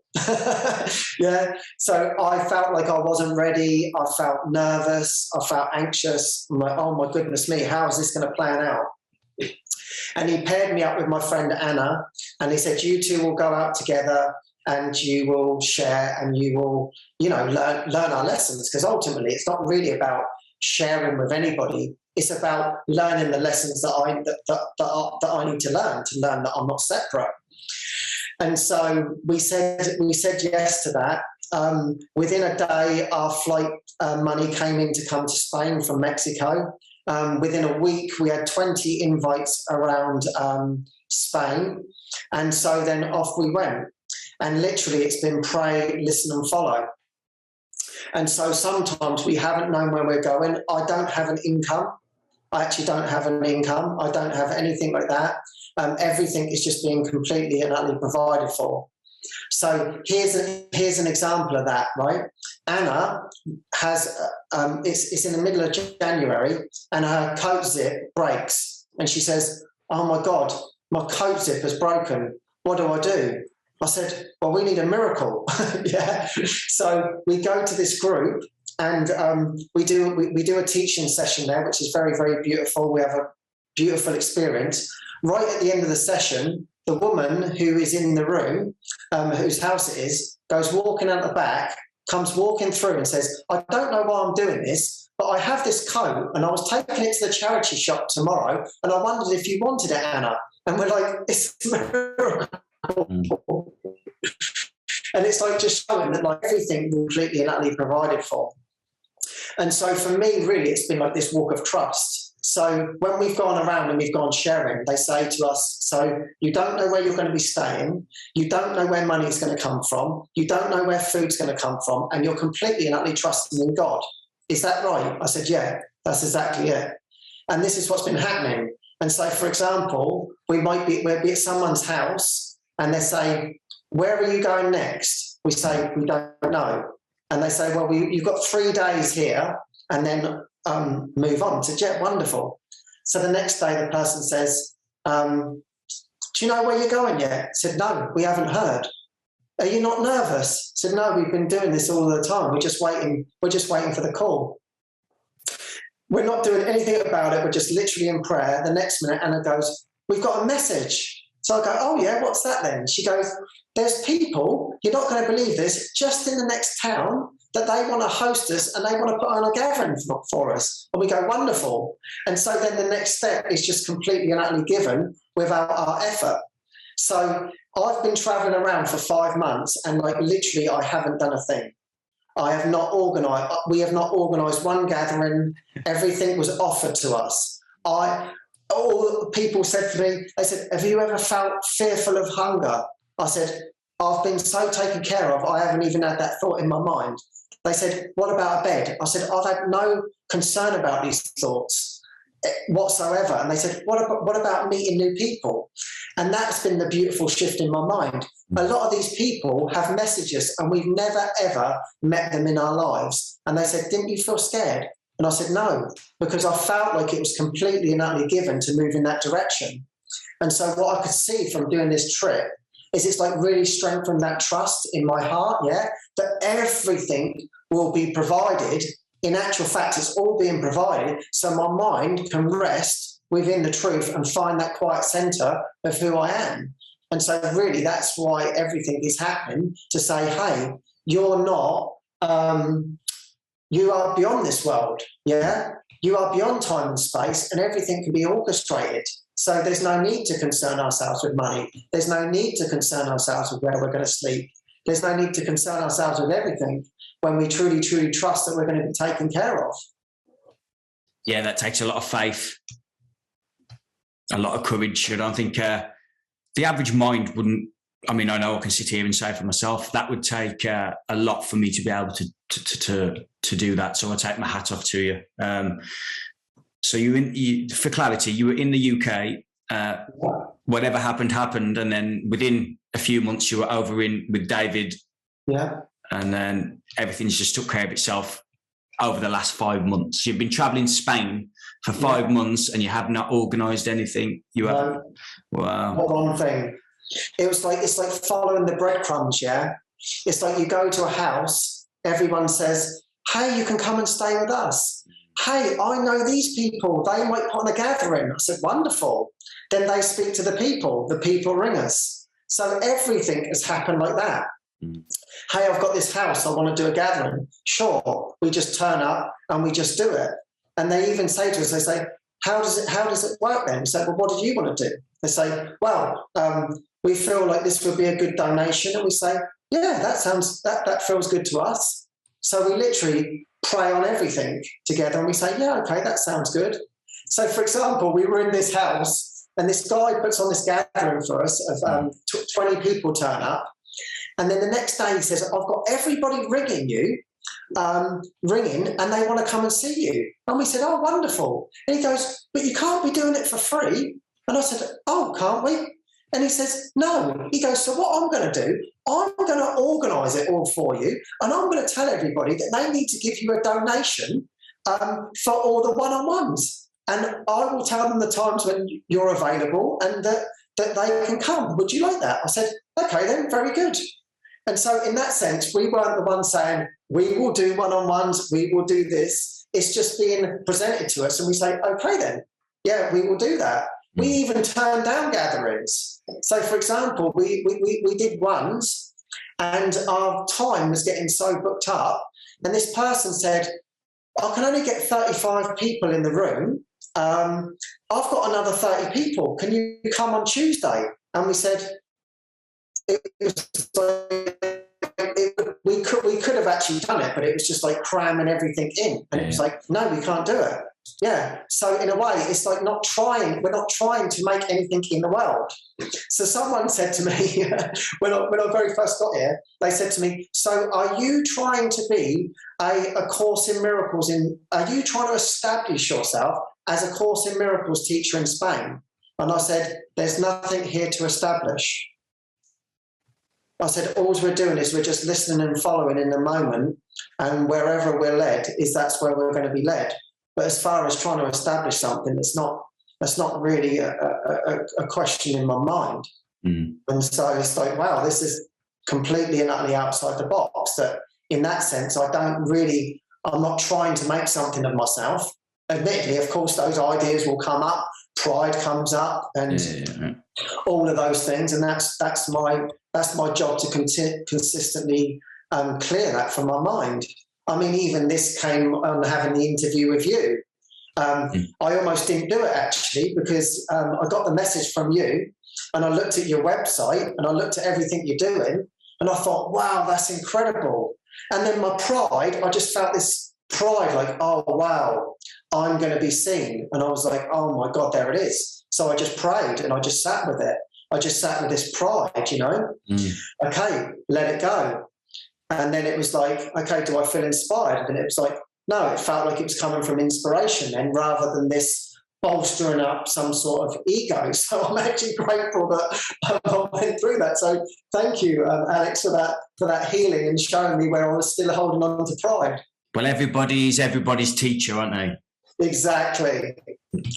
Yeah, so I felt like I wasn't ready. I felt nervous. I felt anxious. I'm like, oh my goodness me, how is this going to plan out? And he paired me up with my friend Anna, and he said, you two will go out together and you will share and you will, you know, learn our lessons, because ultimately it's not really about sharing with anybody. It's about learning the lessons that I need to learn that I'm not separate. And so we said yes to that. Within a day, our flight money came in to come to Spain from Mexico. Within a week, we had 20 invites around Spain. And so then off we went. And literally it's been pray, listen and follow. And so sometimes we haven't known where we're going. I don't have an income. I actually don't have an income. I don't have anything like that. Everything is just being completely and utterly provided for. So here's an example of that, right? Anna has, it's in the middle of January, and her coat zip breaks. And she says, oh my God, my coat zip has broken. What do I do? I said, well, we need a miracle. Yeah. So we go to this group, and we do a teaching session there, which is very, very beautiful. We have a beautiful experience. Right at the end of the session, the woman who is in the room, whose house it is, goes walking out the back, comes walking through and says, I don't know why I'm doing this, but I have this coat and I was taking it to the charity shop tomorrow and I wondered if you wanted it, Anna. And we're like, it's a miracle. And it's like just showing that like everything completely and utterly provided for. And so for me, really, it's been like this walk of trust. So when we've gone around and we've gone sharing, they say to us, so you don't know where you're going to be staying, you don't know where money is going to come from, you don't know where food's going to come from, and you're completely and utterly trusting in God. Is that right? I said, yeah, that's exactly it. And this is what's been happening. And so, for example, we'll be at someone's house and they say, where are you going next? We say, we don't know. And they say, well, you've got 3 days here and then move on. So, yeah, wonderful. So the next day the person says, do you know where you're going yet? I said, no, we haven't heard. Are you not nervous? I said, no, we've been doing this all the time. We're just waiting for the call. We're not doing anything about it. We're just literally in prayer. The next minute, Anna goes, we've got a message. So I go, oh yeah, what's that then? She goes, there's people, you're not going to believe this, just in the next town that they want to host us and they want to put on a gathering for us. And we go, wonderful. And so then the next step is just completely and utterly given without our effort. So I've been traveling around for 5 months and like literally I haven't done a thing. We have not organised one gathering. Everything was offered to us. All people said to me, they said, have you ever felt fearful of hunger? I said, I've been so taken care of, I haven't even had that thought in my mind. They said, what about a bed? I said, I've had no concern about these thoughts whatsoever. And they said, what about meeting new people? And that's been the beautiful shift in my mind. A lot of these people have messaged us and we've never, ever met them in our lives. And they said, didn't you feel scared? And I said, no, because I felt like it was completely and utterly given to move in that direction. And so what I could see from doing this trip is it's like really strengthened that trust in my heart, yeah, that everything will be provided. In actual fact, it's all being provided, so my mind can rest within the truth and find that quiet center of who I am. And so really that's why everything is happening, to say, hey, you're not, you are beyond this world, yeah? You are beyond time and space and everything can be orchestrated. So there's no need to concern ourselves with money. There's no need to concern ourselves with where we're going to sleep. There's no need to concern ourselves with everything when we truly, truly trust that we're going to be taken care of. Yeah, that takes a lot of faith, a lot of courage. I don't think the average mind wouldn't, I mean, I know I can sit here and say for myself, that would take a lot for me to be able to do that. So I take my hat off to you. So for clarity, you were in the UK whatever happened, and then within a few months you were over in with David. Yeah. And then everything's just took care of itself over the last 5 months. You've been traveling Spain for 5 months and you have not organised anything. You have. Wow. Not one thing. It's like following the breadcrumbs, yeah? It's like you go to a house, everyone says, hey, you can come and stay with us. Hey, I know these people, they might put on a gathering. I said, wonderful. Then they speak to the people ring us. So everything has happened like that. Hey, I've got this house, I want to do a gathering. Sure, we just turn up and we just do it. And they even say to us, they say, how does it work then? We say, well, what do you want to do? They say, well, we feel like this would be a good donation. And we say, yeah, that feels good to us. So we literally pray on everything together and we say, yeah, okay, that sounds good. So for example, we were in this house and this guy puts on this gathering for us of 20 people turn up. And then the next day he says, I've got everybody ringing and they want to come and see you. And we said, oh, wonderful. And he goes, but you can't be doing it for free. And I said, oh, can't we? And he says, no. He goes, so what I'm going to do, I'm going to organise it all for you. And I'm going to tell everybody that they need to give you a donation for all the one-on-ones. And I will tell them the times when you're available and that they can come. Would you like that? I said, okay, then, very good. And so in that sense, we weren't the ones saying, we will do one-on-ones, we will do this. It's just being presented to us and we say, okay then, yeah, we will do that. We even turned down gatherings. So for example, we did ones and our time was getting so booked up and this person said, I can only get 35 people in the room. I've got another 30 people. Can you come on Tuesday? And we said, we could have actually done it, but it was just like cramming everything in. And it was like, no, we can't do it. Yeah. So in a way, it's like we're not trying to make anything in the world. So someone said to me, when I very first got here, they said to me, so are you trying to be a Course in Miracles are you trying to establish yourself as a Course in Miracles teacher in Spain? And I said, there's nothing here to establish. I said, all we're doing is we're just listening and following in the moment, and wherever we're led that's where we're going to be led. But as far as trying to establish something, that's not really a question in my mind. And so it's like, wow, this is completely and utterly outside the box. That in that sense, I'm not trying to make something of myself. Admittedly, of course, those ideas will come up, pride comes up, and all of those things, and that's my job to consistently clear that from my mind. I mean, even this came on having the interview with you. I almost didn't do it actually because I got the message from you, and I looked at your website and I looked at everything you're doing, and I thought, wow, that's incredible. And then my pride, I just felt this pride, like, oh wow, I'm going to be seen. And I was like, oh my God, there it is. So I just prayed and I just sat with it. I just sat with this pride, you know. Okay, let it go. And then it was like, okay, do I feel inspired? And it was like, no, it felt like it was coming from inspiration, and rather than this bolstering up some sort of ego. So I'm actually grateful that I went through that. So thank you, Alex, for that healing and showing me where I was still holding on to pride. Well, everybody's teacher, aren't they? Exactly.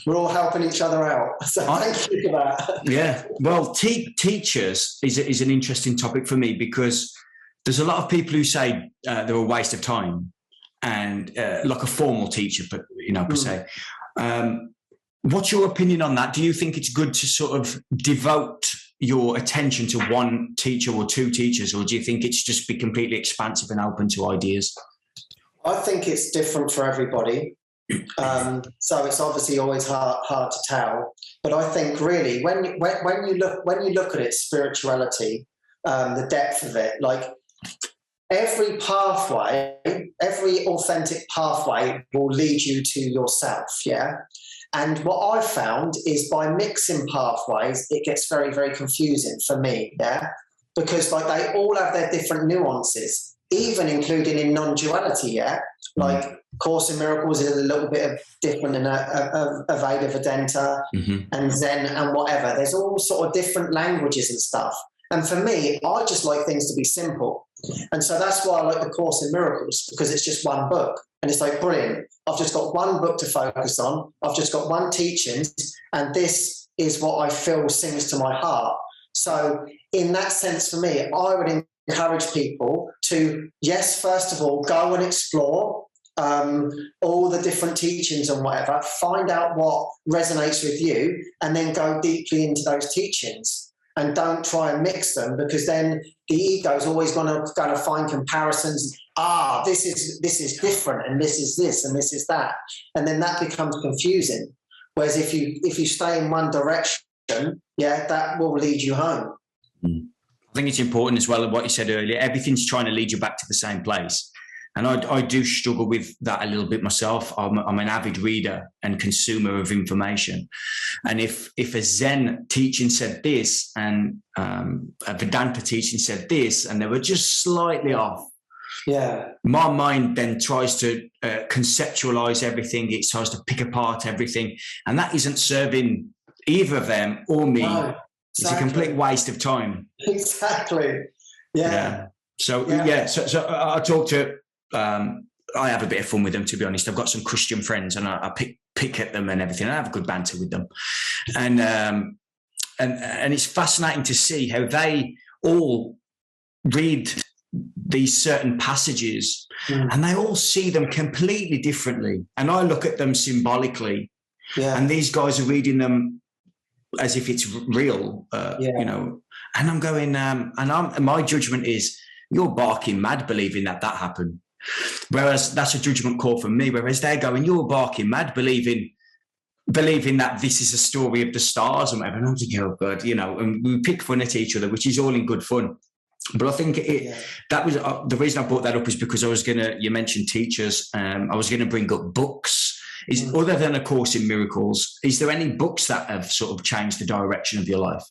We're all helping each other out. So thank you for that. Yeah. Well, teachers is an interesting topic for me, because there's a lot of people who say they're a waste of time, and like a formal teacher, but per se. What's your opinion on that? Do you think it's good to sort of devote your attention to one teacher or two teachers, or do you think it's just be completely expansive and open to ideas? I think it's different for everybody. So it's obviously always hard to tell. But I think really when you look at it, spirituality, the depth of it, like every pathway, every authentic pathway will lead you to yourself, yeah? And what I've found is by mixing pathways, it gets very, very confusing for me, yeah? Because like they all have their different nuances, even including in non-duality, yeah? Like Course in Miracles is a little bit of different in Aveda Vedanta and Zen and whatever. There's all sort of different languages and stuff. And for me, I just like things to be simple. And so that's why I like the Course in Miracles, because it's just one book. And it's like, brilliant. I've just got one book to focus on. I've just got one teaching. And this is what I feel sings to my heart. So in that sense, for me, I would encourage people to, yes, first of all, go and explore all the different teachings and whatever, find out what resonates with you, and then go deeply into those teachings. And don't try and mix them, because then the ego is always going to find comparisons. This is different, and this is this, and this is that, and then that becomes confusing. Whereas if you stay in one direction, that will lead you home. I think it's important as well, what you said earlier. Everything's trying to lead you back to the same place. And I do struggle with that a little bit myself. I'm an avid reader and consumer of information. And if a Zen teaching said this and a Vedanta teaching said this, and they were just slightly off, my mind then tries to conceptualize everything. It tries to pick apart everything. And that isn't serving either of them or me. No, exactly. It's a complete waste of time. Exactly. Yeah. So I talk to... I have a bit of fun with them, to be honest. I've got some Christian friends, and I pick at them and everything. I have a good banter with them, and it's fascinating to see how they all read these certain passages, and they all see them completely differently. And I look at them symbolically, and these guys are reading them as if it's real, you know. And I'm going, my judgment is, you're barking mad believing that happened. Whereas that's a judgment call from me. Whereas they're going, you're barking mad believing that this is a story of the stars and whatever. And I'm thinking, oh God, you know, and we pick fun at each other, which is all in good fun. But I think that was the reason I brought that up, is because you mentioned teachers. I was going to bring up books. Other than A Course in Miracles, is there any books that have sort of changed the direction of your life?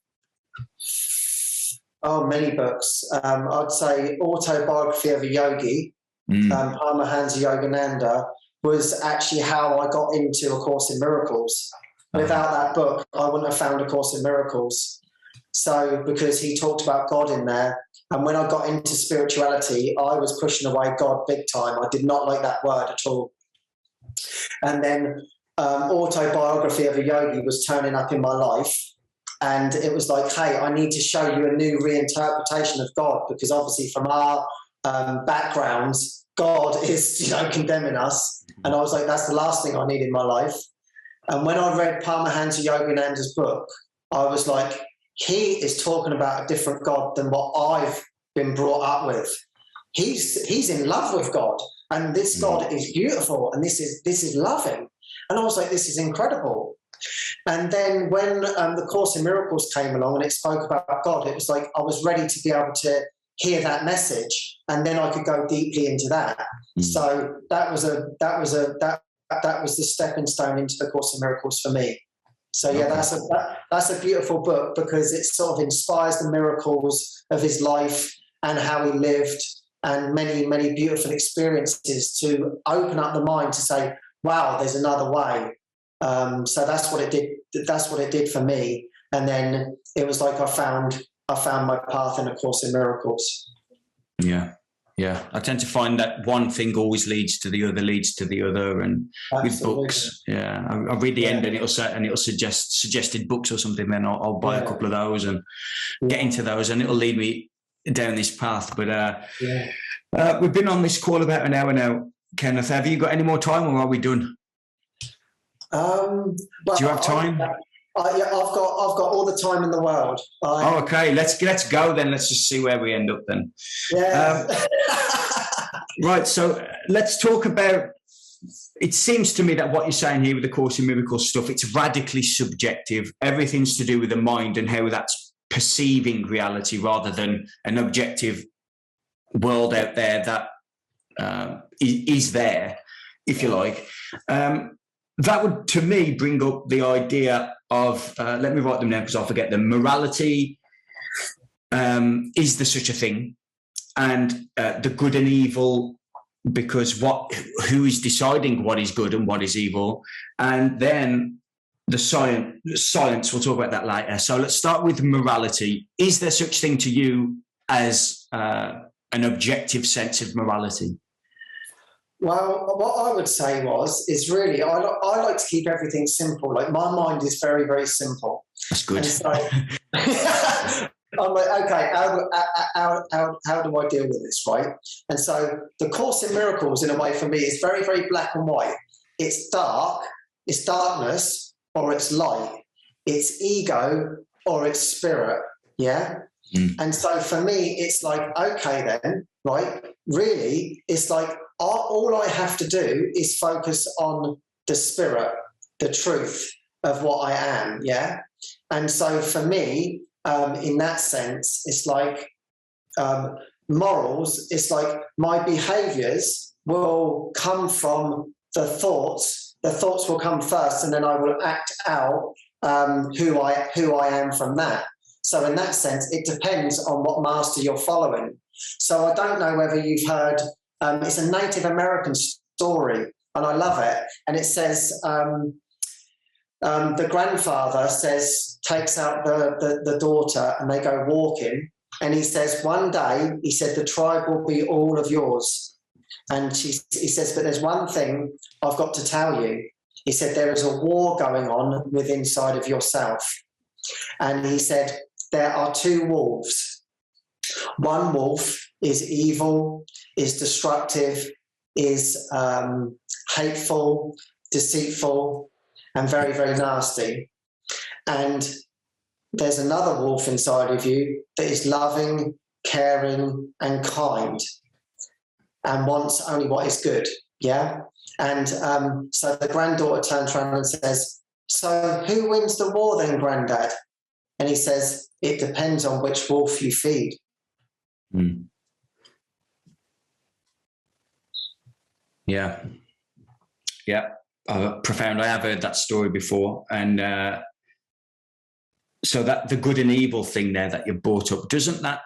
Oh, many books. I'd say Autobiography of a Yogi, Paramahansa Yogananda, was actually how I got into A Course in Miracles. Without that book, I wouldn't have found A Course in Miracles. So, because he talked about God in there, and when I got into spirituality, I was pushing away God big time. I did not like that word at all. And then Autobiography of a Yogi was turning up in my life. And it was like, hey, I need to show you a new reinterpretation of God, because obviously from our backgrounds, God is, condemning us. And I was like, that's the last thing I need in my life. And when I read Paramahansa Yogananda's book, I was like, he is talking about a different God than what I've been brought up with. He's in love with God, and this God is beautiful, and this is loving. And I was like, this is incredible. And then when the Course in Miracles came along and it spoke about God, it was like I was ready to be able to hear that message, and then I could go deeply into that. So that was the stepping stone into the Course in Miracles for me. So yeah, that's a beautiful book, because it sort of inspires the miracles of his life and how he lived, and many, many beautiful experiences to open up the mind to say, wow, there's another way. So that's what it did. That's what it did for me. And then it was like I found my path in A Course in Miracles. Yeah. Yeah. I tend to find that one thing always leads to the other. And Absolutely. With books, I read the end and it'll suggest suggested books or something. Then I'll buy a couple of those and get into those, and it'll lead me down this path. But we've been on this call about an hour now, Kenneth. Have you got any more time, or are we done? Well, do you have time? I've got all the time in the world. Okay. Let's go then. Let's just see where we end up then. Yeah. Right. So let's talk about. It seems to me that what you're saying here with the Course in Miracles stuff, it's radically subjective. Everything's to do with the mind and how that's perceiving reality, rather than an objective world out there that is there, if you like. That would, to me, bring up the idea of, let me write them down because I'll forget them. Morality, is there such a thing? And the good and evil because who is deciding what is good and what is evil? And then the science, we'll talk about that later. So let's start with morality. Is there such thing to you as an objective sense of morality? Well, what I would say is really, I like to keep everything simple. Like, my mind is very, very simple. That's good. And so I'm like, okay, how do I deal with this, right? And so the Course in Miracles, in a way, for me, is very, very black and white. It's dark, it's darkness, or it's light. It's ego, or it's spirit, yeah? And so for me, it's like, okay then, right? Really, it's like, all I have to do is focus on the spirit, the truth of what I am, yeah? And so for me, in that sense, it's like morals, it's like my behaviors will come from the thoughts. The thoughts will come first, and then I will act out who I am from that. So in that sense, it depends on what master you're following. So I don't know whether you've heard, it's a Native American story, and I love it. And it says, the grandfather takes out the daughter, and they go walking. And he says, one day, he said, the tribe will be all of yours. And he says, but there's one thing I've got to tell you. He said, there is a war going on within inside of yourself. And he said, there are two wolves. One wolf is evil, is destructive, is hateful, deceitful, and very, very nasty. And there's another wolf inside of you that is loving, caring, and kind, and wants only what is good, yeah? And so the granddaughter turns around and says, so who wins the war then, Granddad? And he says, it depends on which wolf you feed. Yeah. Profound. I have heard that story before. And so that the good and evil thing there that you brought up, doesn't that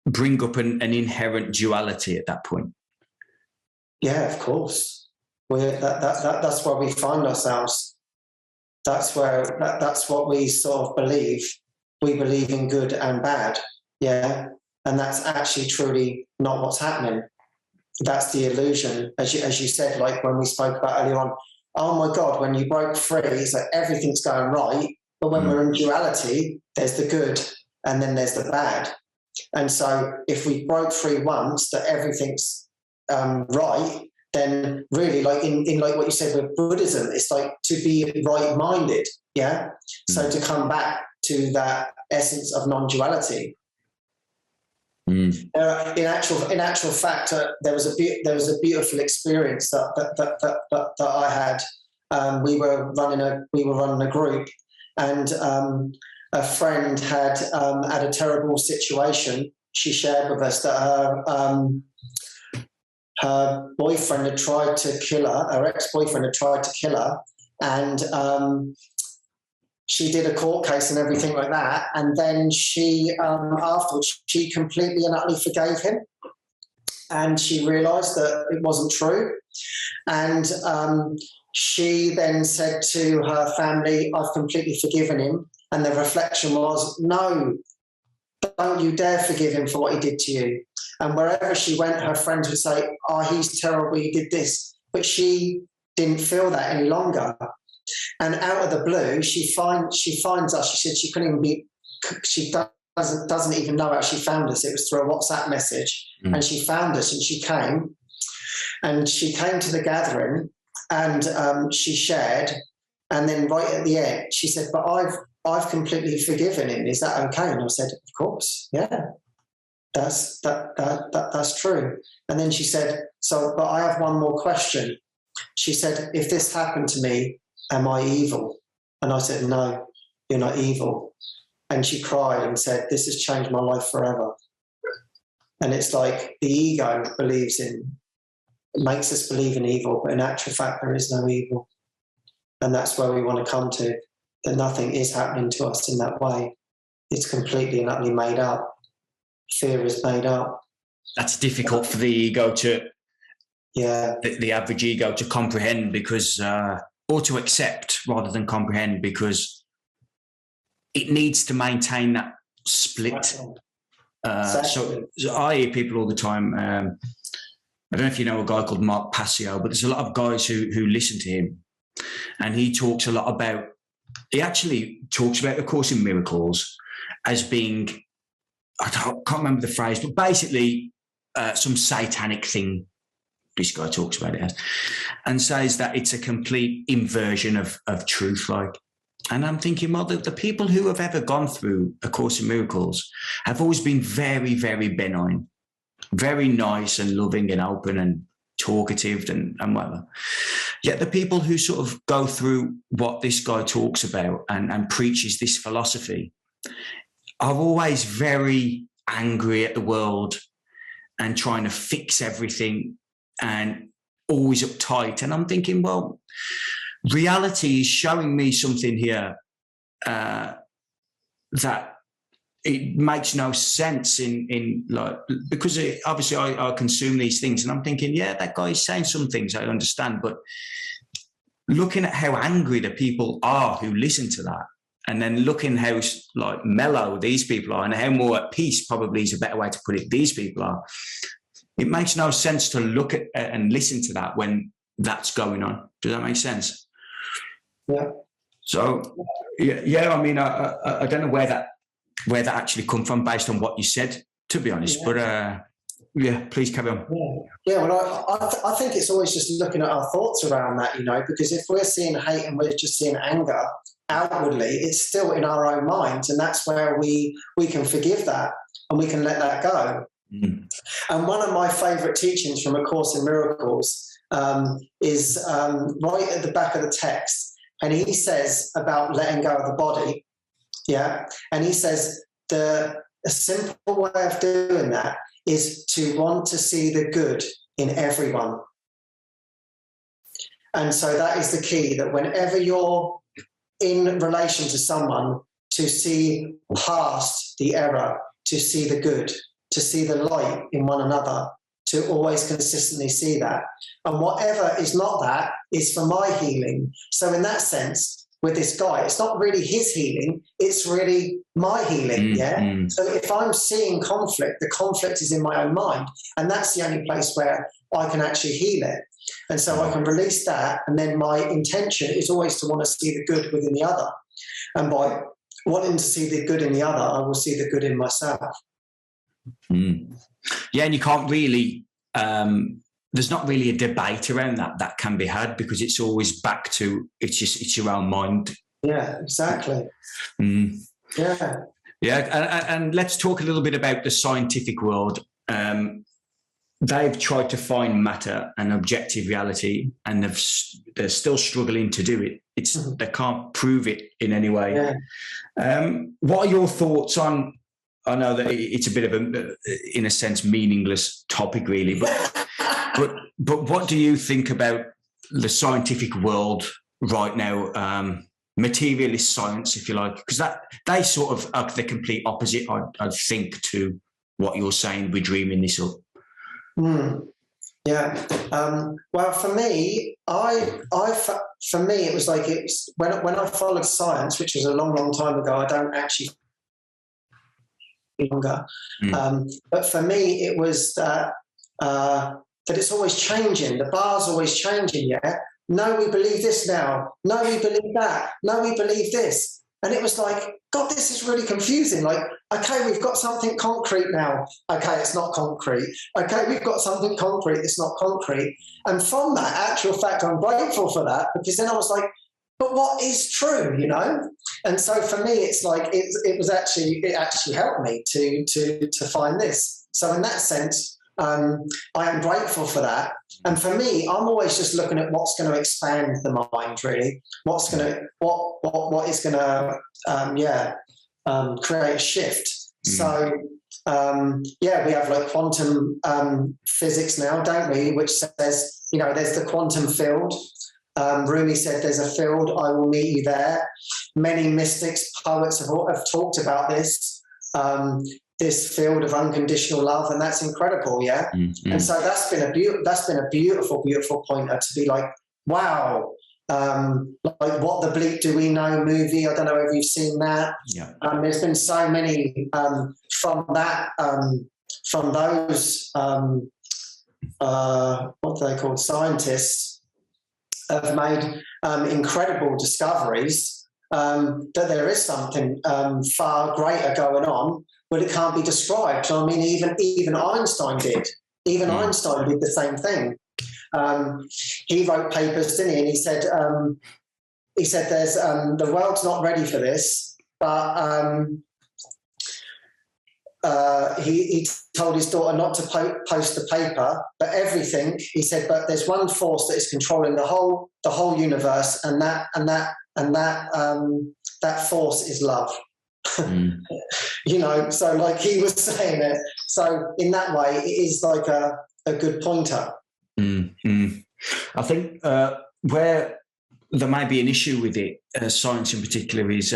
bring up an inherent duality at that point? Yeah, of course. That's where we find ourselves. That's what we sort of believe. We believe in good and bad, yeah? And that's actually truly not what's happening. That's the illusion. As you said, like when we spoke about earlier on, oh my God, when you broke free, it's like everything's going right. But when we're in duality, there's the good and then there's the bad. And so if we broke free once, that everything's right, then really, like in like what you said with Buddhism, it's like to be right-minded, yeah? So to come back to that essence of non-duality. In actual fact, there was a beautiful experience that I had. We were running a group, and a friend had had a terrible situation. She shared with us that her boyfriend had tried to kill her. Her ex-boyfriend had tried to kill her, and she did a court case and everything like that. And then she, afterwards, she completely and utterly forgave him. And she realised that it wasn't true. And she then said to her family, I've completely forgiven him. And the reflection was, no, don't you dare forgive him for what he did to you. And wherever she went, her friends would say, oh, he's terrible, he did this. But she didn't feel that any longer. And out of the blue, she finds us. She said she couldn't even be. She doesn't even know how she found us. It was through a WhatsApp message, and she found us, and she came to the gathering, and she shared, and then right at the end, she said, "But I've completely forgiven him. Is that okay?" And I said, "Of course, yeah, that's true." And then she said, "So, but I have one more question." She said, "If this happened to me, am I evil?" And I said, "No, you're not evil." And she cried and said, "This has changed my life forever." And it's like the ego makes us believe in evil, but in actual fact, there is no evil. And that's where we want to come to, that nothing is happening to us in that way. It's completely and utterly made up. Fear is made up. that's difficult for the ego to, Yeah. the average ego to comprehend, because, or to accept rather than comprehend, because it needs to maintain that split. So I hear people all the time. I don't know if you know a guy called Mark Passio, but there's a lot of guys who listen to him, and he talks a lot about, he actually talks about the Course in Miracles as being, I can't remember the phrase, but basically some satanic thing. This guy talks about it as, and says that it's a complete inversion of truth, like. And I'm thinking, well, the people who have ever gone through A Course in Miracles have always been very, very benign, very nice and loving and open and talkative and whatever. Yet the people who sort of go through what this guy talks about and preaches this philosophy are always very angry at the world and trying to fix everything and always uptight. And I'm thinking, well, reality is showing me something here that it makes no sense in like, because obviously I consume these things, and I'm thinking, yeah, that guy is saying some things I understand, but looking at how angry the people are who listen to that, and then looking how like mellow these people are and how more at peace, probably is a better way to put it, these people are, it makes no sense to look at and listen to that when that's going on. Does that make sense? Yeah. So yeah. I mean, I don't know where that actually come from based on what you said, to be honest. Yeah. But yeah, please carry on. Yeah. Well, I think it's always just looking at our thoughts around that, because if we're seeing hate and we're just seeing anger outwardly, it's still in our own minds, and that's where we can forgive that and we can let that go. Mm. And one of my favourite teachings from A Course in Miracles is right at the back of the text. And he says about letting go of the body, and he says a simple way of doing that is to want to see the good in everyone. And so that is the key, that whenever you're in relation to someone, to see past the error, to see the good, to see the light in one another, to always consistently see that. And whatever is not that is for my healing. So in that sense, with this guy, it's not really his healing, it's really my healing, So if I'm seeing conflict, the conflict is in my own mind, and that's the only place where I can actually heal it. And so I can release that, and then my intention is always to want to see the good within the other. And by wanting to see the good in the other, I will see the good in myself. Yeah, and you can't really, there's not really a debate around that can be had, because it's always back to, it's your own mind. Yeah, exactly. Yeah. Yeah, and let's talk a little bit about the scientific world. They've tried to find matter and objective reality, and they're still struggling to do it. They can't prove it in any way. Yeah. What are your thoughts on, I know that it's a bit of a, in a sense, meaningless topic, really, but what do you think about the scientific world right now? Materialist science, if you like, because that they sort of are the complete opposite, I think, to what you're saying. We're dreaming this up. Yeah. Well, for me, for me, it was like when I followed science, which was a long, long time ago. I don't actually longer, but for me, it was that it's always changing. The bar's always changing. Yeah. No, we believe this now. No, we believe that. No, we believe this. And it was like, God, this is really confusing. Like, okay, we've got something concrete now. Okay, it's not concrete. Okay, we've got something concrete. It's not concrete. And from that actual fact, I'm grateful for that, because then I was like, but what is true, And so for me, it's like it actually helped me to find this. So in that sense, I am grateful for that. And for me, I'm always just looking at what's going to expand the mind, really. What is going to create a shift. So we have like quantum physics now, don't we? Which says, there's the quantum field. Rumi said, "There's a field. I will meet you there." Many mystics, poets have talked about this. this field of unconditional love, and that's incredible, yeah. Mm-hmm. And so that's been a beautiful pointer to be like, wow, like What the Bleep Do We Know movie. I don't know if you've seen that. Yeah. There's been so many from that, from those what are they called? Scientists have made incredible discoveries that there is something far greater going on, but it can't be described. I mean, even Einstein did. Even Einstein did the same thing. He wrote papers, didn't he? And he said there's the world's not ready for this, but he told his daughter not to post the paper, but everything. He said, but there's one force that is controlling the whole universe, and that force is love. You know, so like he was saying it. So in that way, it is like a good pointer. I think where there may be an issue with it, science in particular, is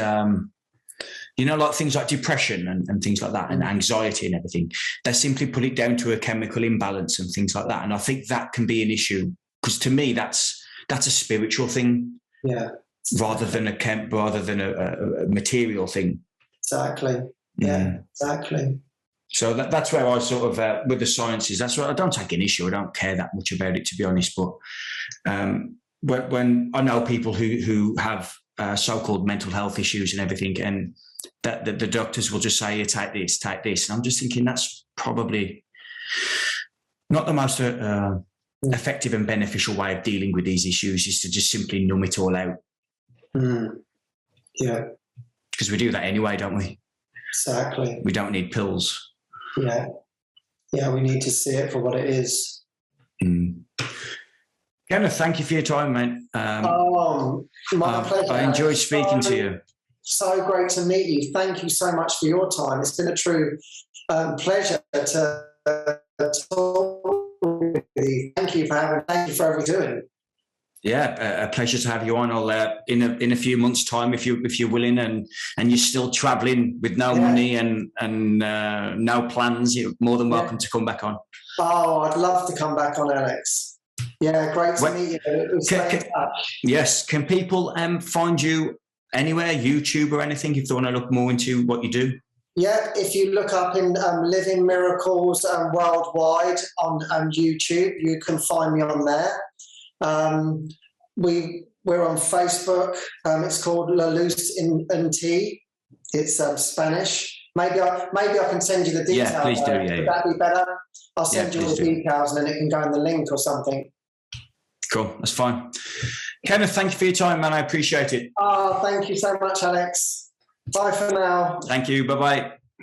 you know, like things like depression and things like that, and anxiety and everything. They simply put it down to a chemical imbalance and things like that. And I think that can be an issue, because to me, that's a spiritual thing, rather than a material thing. Exactly. Yeah, exactly. So that's where I sort of, with the sciences, that's why I don't take an issue. I don't care that much about it, to be honest. But when I know people who have so-called mental health issues and everything, and that the doctors will just say, you take this. And I'm just thinking that's probably not the most effective and beneficial way of dealing with these issues, is to just simply numb it all out. Yeah. Because we do that anyway, don't we? Exactly. We don't need pills. Yeah. Yeah, we need to see it for what it is. Kenneth, thank you for your time, mate. My pleasure. I enjoyed speaking to you. So great to meet you. Thank you so much for your time. It's been a true pleasure to talk with you. Thank you for everything you're doing. Yeah, a pleasure to have you on. I'll in a few months' time, if you're willing, and you're still travelling with no money and no plans, you're more than welcome to come back on. Oh, I'd love to come back on, Alex. Yeah, great to meet you. Yes, can people find you anywhere, YouTube or anything, if they want to look more into what you do? Yeah, if you look up in Living Miracles Worldwide on YouTube, you can find me on there. We're on Facebook. It's called La Luz en Ti. It's Spanish. Maybe I can send you the details. Yeah, please do. Would that be better? I'll send you all the details, and then it can go in the link or something. Cool, that's fine. Kenneth, thank you for your time, man. I appreciate it. Oh, thank you so much, Alex. Bye for now. Thank you. Bye-bye.